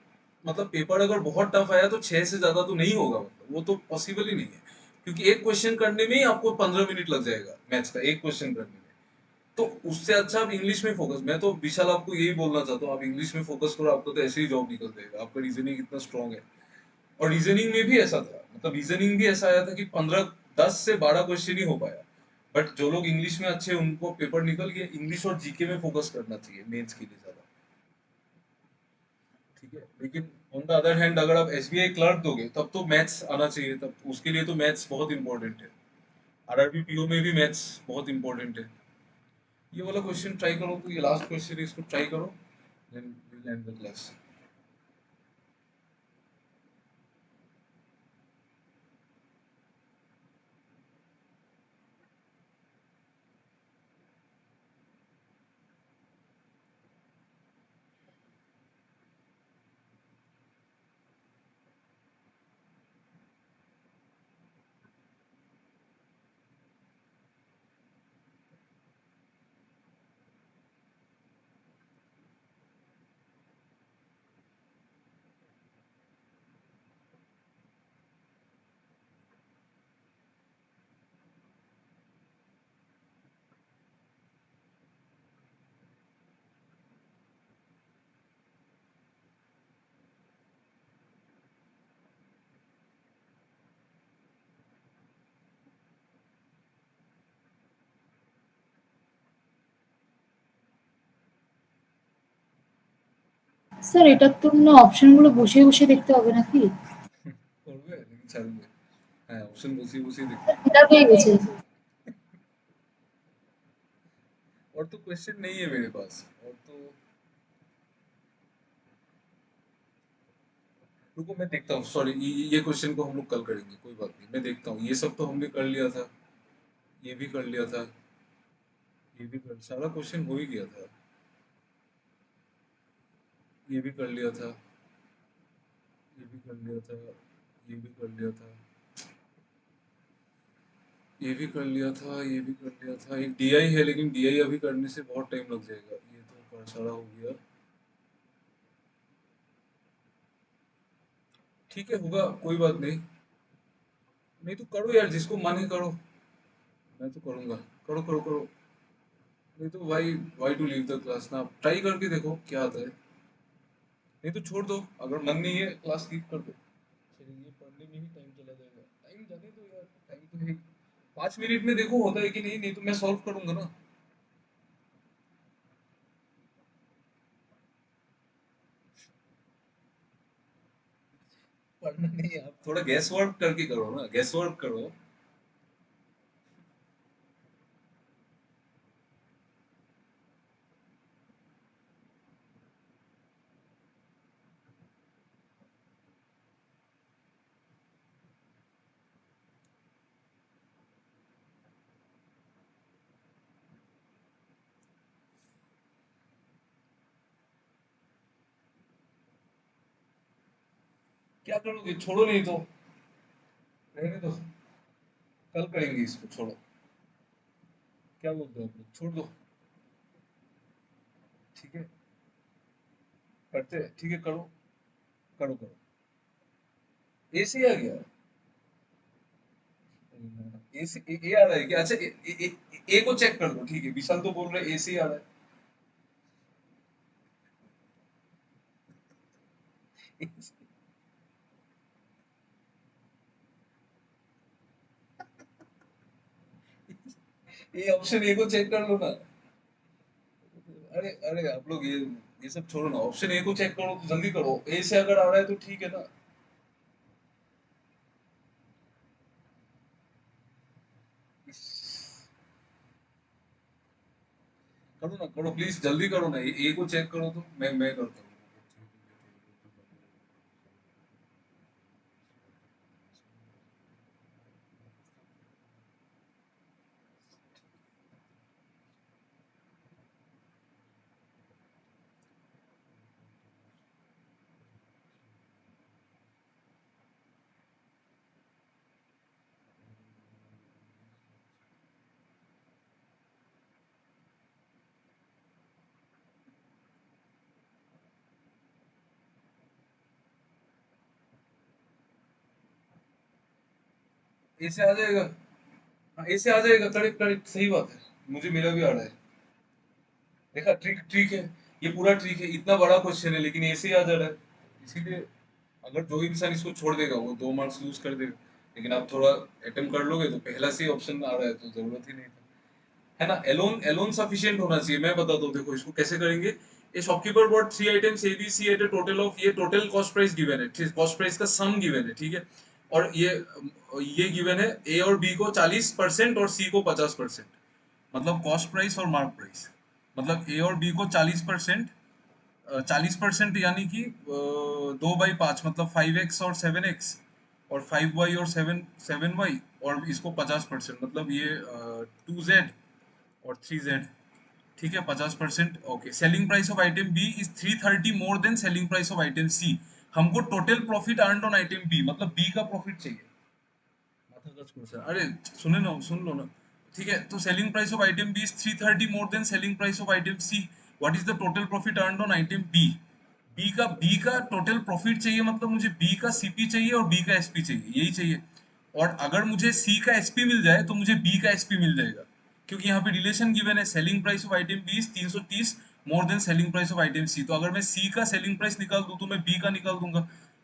मतलब पेपर अगर बहुत टफ आया तो 6 से ज्यादा तो नहीं होगा, मतलब वो तो पॉसिबल ही नहीं है। क्योंकि एक क्वेश्चन करने में ही आपको 15 मिनट लग जाएगा मैथ्स का, एक क्वेश्चन करने में। तो उससे अच्छा आप इंग्लिश में फोकस, मैं तो विशाल आपको यही बोलना चाहता हूँ, आप इंग्लिश में फोकस करो, आपको तो ऐसे ही जॉब निकल जाएगा, आपका रीजनिंग इतना स्ट्रांग है। और रीजनिंग में भी ऐसा था, मतलब रीजनिंग भी ऐसा आया था कि 10 से 12 क्वेश्चन ही हो पाया। बट जो लोग इंग्लिश में अच्छे हैं, उनको पेपर निकल गया। इंग्लिश और जीके में फोकस करना चाहिए मेंस के लिए ज्यादा, ठीक है। लेकिन ऑन द अदर हैंड अगर आप एसबीआई क्लर्क दोगे तब तो मैथ्स आना चाहिए, तब उसके लिए तो मैथ्स बहुत इंपॉर्टेंट है। आरआरबी पीओ में भी मैथ्स बहुत इंपॉर्टेंट है। ये वाला क्वेश्चन ट्राई करो, तो ये लास्ट क्वेश्चन है, इसको ट्राई करो, then will end the class. Sir এটার জন্য অপশনগুলো বসে বসে দেখতে হবে নাকি? করবে নাকি ছাড়বে? হ্যাঁ, অপশন বসিয়ে বসিয়ে দেখতে হবে। এটা হয়ে গেছে। और तो क्वेश्चन नहीं है मेरे पास, और तो रुको मैं देखता हूँ, सॉरी, ये क्वेश्चन को हम लोग कल करेंगे, कोई बात नहीं, मैं देखता हूँ। ये सब तो हमने कर लिया था, ये भी कर लिया था, ये भी कर, सारा क्वेश्चन हो ही गया था, ये भी कर लिया था, ये भी कर लिया था, ये भी कर लिया था, ये भी कर लिया था, ये भी कर लिया था। एक डीआई है, लेकिन डीआई अभी करने से बहुत टाइम लग जाएगा, ये तो सारा हो गया। ठीक है, होगा, कोई बात नहीं। नहीं तो करो यार, जिसको मन है करो, मैं तो करूंगा। करो करो करो। नहीं तो why why to leave the class ना, ट्राई करके देखो क्या आता है। नहीं तो छोड़ दो, अगर मन नहीं है क्लास स्किप कर दो, फिर ये पढ़ने में ही टाइम चला जाएगा। टाइम जाने दो यार, टाइम तो है ही। 5 मिनट में देखो होता है कि नहीं, नहीं तो मैं सॉल्व करूंगा ना। पढ़ना नहीं है, आप थोड़ा गैस वर्क करके करो ना, गैस वर्क करो। क्या करोगे, छोड़ो, नहीं तो रहने दो, कल करेंगे इसको, छोड़ो। क्या बोलते हो आप लोग, छोड़ दो। ठीक है, करते हैं, ठीक है, करो, करो करो। ए से आ गया, ए से ए आ रहा है क्या? अच्छा, ए को चेक कर दो, ठीक है, विशाल तो बोल रहे ए से ही आ रहा है। ये ऑप्शन ए को चेक कर लो ना। अरे अरे, आप लोग ये सब छोड़ो ना, ऑप्शन ए को चेक करो, तो जल्दी करो, ए से अगर आ रहा है तो ठीक है ना। करो ना, करो प्लीज, जल्दी करो ना, ए को चेक करो, तो मैं करता हूँ। ए से आ जाएगा। हाँ ए से आ जाएगा, करेक्ट करेक्ट, सही बात है, मुझे मेरा भी आ रहा है। देखा, ट्रिक ट्रिक है, ये पूरा ट्रिक है, इतना बड़ा क्वेश्चन है लेकिन ए से ही आ जा रहा है। इसीलिए अगर जो इंसान इसको छोड़ देगा वो 2 मार्क्स लूज कर देगा, लेकिन आप थोड़ा अटेम्प्ट कर लोगे तो पहला से ही ऑप्शन आ रहा है तो जरूरत ही नहीं था, है ना। एलोन एलोन सफिशिएंट होना चाहिए। मैं बताता हूँ, देखो इसको कैसे करेंगे। A shopkeeper bought 3 items A B C at a total of, ये टोटल कॉस्ट प्राइस गिवन है, कॉस्ट प्राइस का सम गिवन है, ठीक है। और ये गिवन है ए और बी को 40% और सी को 50%, मतलब कॉस्ट प्राइस और मार्क प्राइस, मतलब ए और बी को 40%, 40% यानी कि 2/5 मतलब 5x और 7x, और 5y और 7y, और इसको 50% मतलब ये 2z और 3z, ठीक है। 50%, okay. Selling price of item B is 330 more than selling price of item C. हमको total profit earned on item B, मतलब बी का प्रॉफिट चाहिए। माथा गच कौन सा, अरे सुने ना, सुन लो ना, ठीक है। तो selling price of item B is 330 more than selling price of item C. What is the total profit earned on item B. B का टोटल प्रॉफिट चाहिए, मतलब मुझे बी का सीपी चाहिए और बी का एसपी चाहिए, यही चाहिए। और अगर मुझे सी का एसपी मिल जाए तो मुझे बी का एसपी मिल जाएगा, क्योंकि यहाँ पे रिलेशन गिवन है, selling price of item B is 330 more than selling price of item C. तो अगर मैं सी का सेलिंग प्राइस निकाल दूं तो मैं बी का निकाल दूंगा।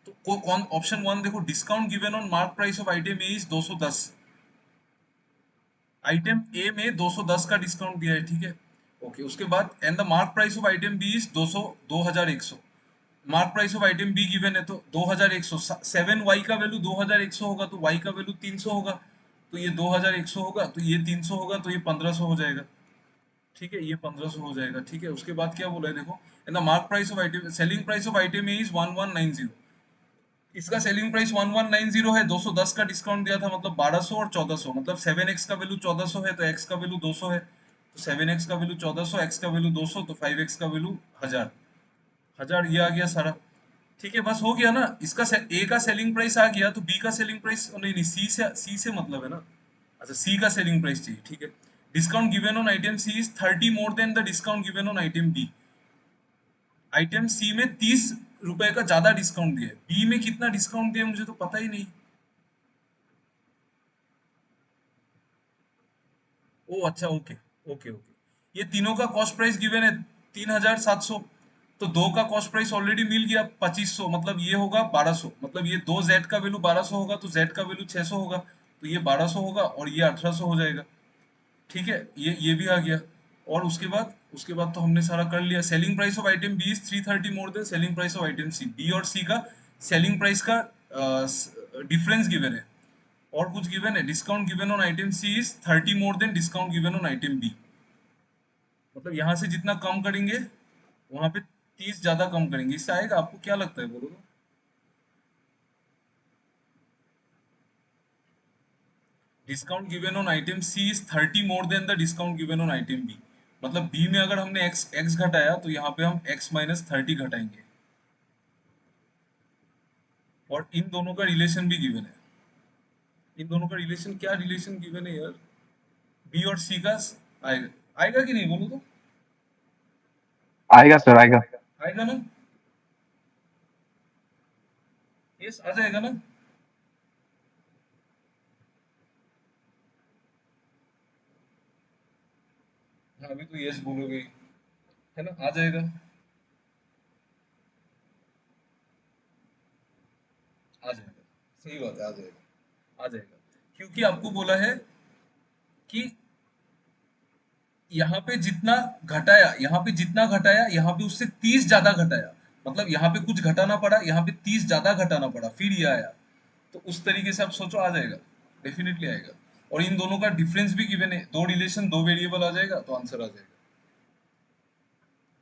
तो कौन, ऑप्शन वन देखो, discount given on mark price of item A is 210। Item A में 210 का डिस्काउंट दिया है, ठीक है। ओके, उसके बाद and the mark price of item B is 200 2100। Mark price of item B given है तो 2100, 7y का वैल्यू 2100 होगा तो y का वैल्यू 300 होगा, तो ये 2100 होगा, तो ये 300 होगा, तो ये 1500 हो जाएगा, ठीक है। ये 1500 हो जाएगा, ठीक है। उसके बाद क्या बोला है देखो, and the mark price of item, selling price of item A is 1190। इसका सेलिंग प्राइस 1190 है, 210 का डिस्काउंट दिया था, मतलब 1200 और 1400, मतलब 7x का वैल्यू 1400 है तो x का वैल्यू 200 है, तो 7x का वैल्यू 1400, x का वैल्यू 200, तो 5x का वैल्यू 1000। 1000 ये आ गया सारा, ठीक है। बस हो गया ना। इसका ए का सेलिंग प्राइस आ गया तो बी का सेलिंग प्राइस, नहीं नहीं, सी से मतलब है ना। अच्छा, सी का सेलिंग प्राइस चाहिए, ठीक है। Discount given on item C is 30 more than the discount given on item B. Item C में 30 रुपए का ज्यादा डिस्काउंट दिया है, बी में कितना डिस्काउंट दिया है मुझे तो पता ही नहीं। ओ अच्छा, ओके ओके ओके। ये तीनों का कॉस्ट प्राइस गिवन है 3700, तो दो का कॉस्ट प्राइस ऑलरेडी मिल गया 2500, मतलब ये होगा 1200, मतलब ये दो जेड का वैल्यू 1200 होगा तो जेड का वैल्यू 600 होगा, तो ये 1200 होगा और ये 1800 हो जाएगा, ठीक है। ये भी आ गया। और उसके बाद तो हमने सारा कर लिया। Selling price of item B is 330 more than selling price of item C. B और सी का सेलिंग प्राइस का डिफरेंस गिवन है, और कुछ गिवन है। Discount given on item C is 30 more than discount given on item B, मतलब यहाँ से जितना कम करेंगे वहां पे 30 ज्यादा कम करेंगे, इससे आएगा। आपको क्या लगता है, बोलो। Discount given on item C is 30 more than the discount given on item B, मतलब बी में अगर हमने x घटाया तो यहाँ पे हम x माइनस 30 घटाएंगे, और इन दोनों का रिलेशन भी गिवन है। इन दोनों का रिलेशन, क्या रिलेशन गिवन है यार, बी और सी का। आएगा आएगा कि नहीं, बोलो तो। आएगा सर, आएगा। आएगा ना, यस आ जाएगा ना। हाँ अभी तो यस बोलोगे, है ना, आ जाएगा। आ जाएगा, सही बात है, आ जाएगा आ जाएगा। क्योंकि आपको बोला है कि यहाँ पे जितना घटाया, यहाँ पे जितना घटाया, यहाँ पे उससे 30 ज्यादा घटाया, मतलब यहाँ पे कुछ घटाना पड़ा, यहाँ पे 30 ज्यादा घटाना पड़ा, फिर ये आया। तो उस तरीके से आप सोचो, आ जाएगा, डेफिनेटली आएगा। और इन दोनों का डिफरेंस भी गिवन है, दो रिलेशन दो वेरिएबल आ जाएगा तो आंसर आ जाएगा,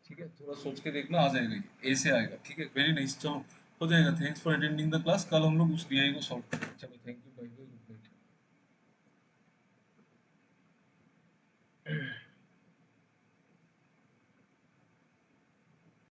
ठीक है। थोड़ा सोच के देखना, आ जाएगा, ये ए से आएगा, ठीक है। वेरी नाइस, चलो हो जाएगा। Thanks for attending the class. कल हम लोग उस बीआई को सॉल्व करेंगे। चलो, थैंक यू, बाय बाय।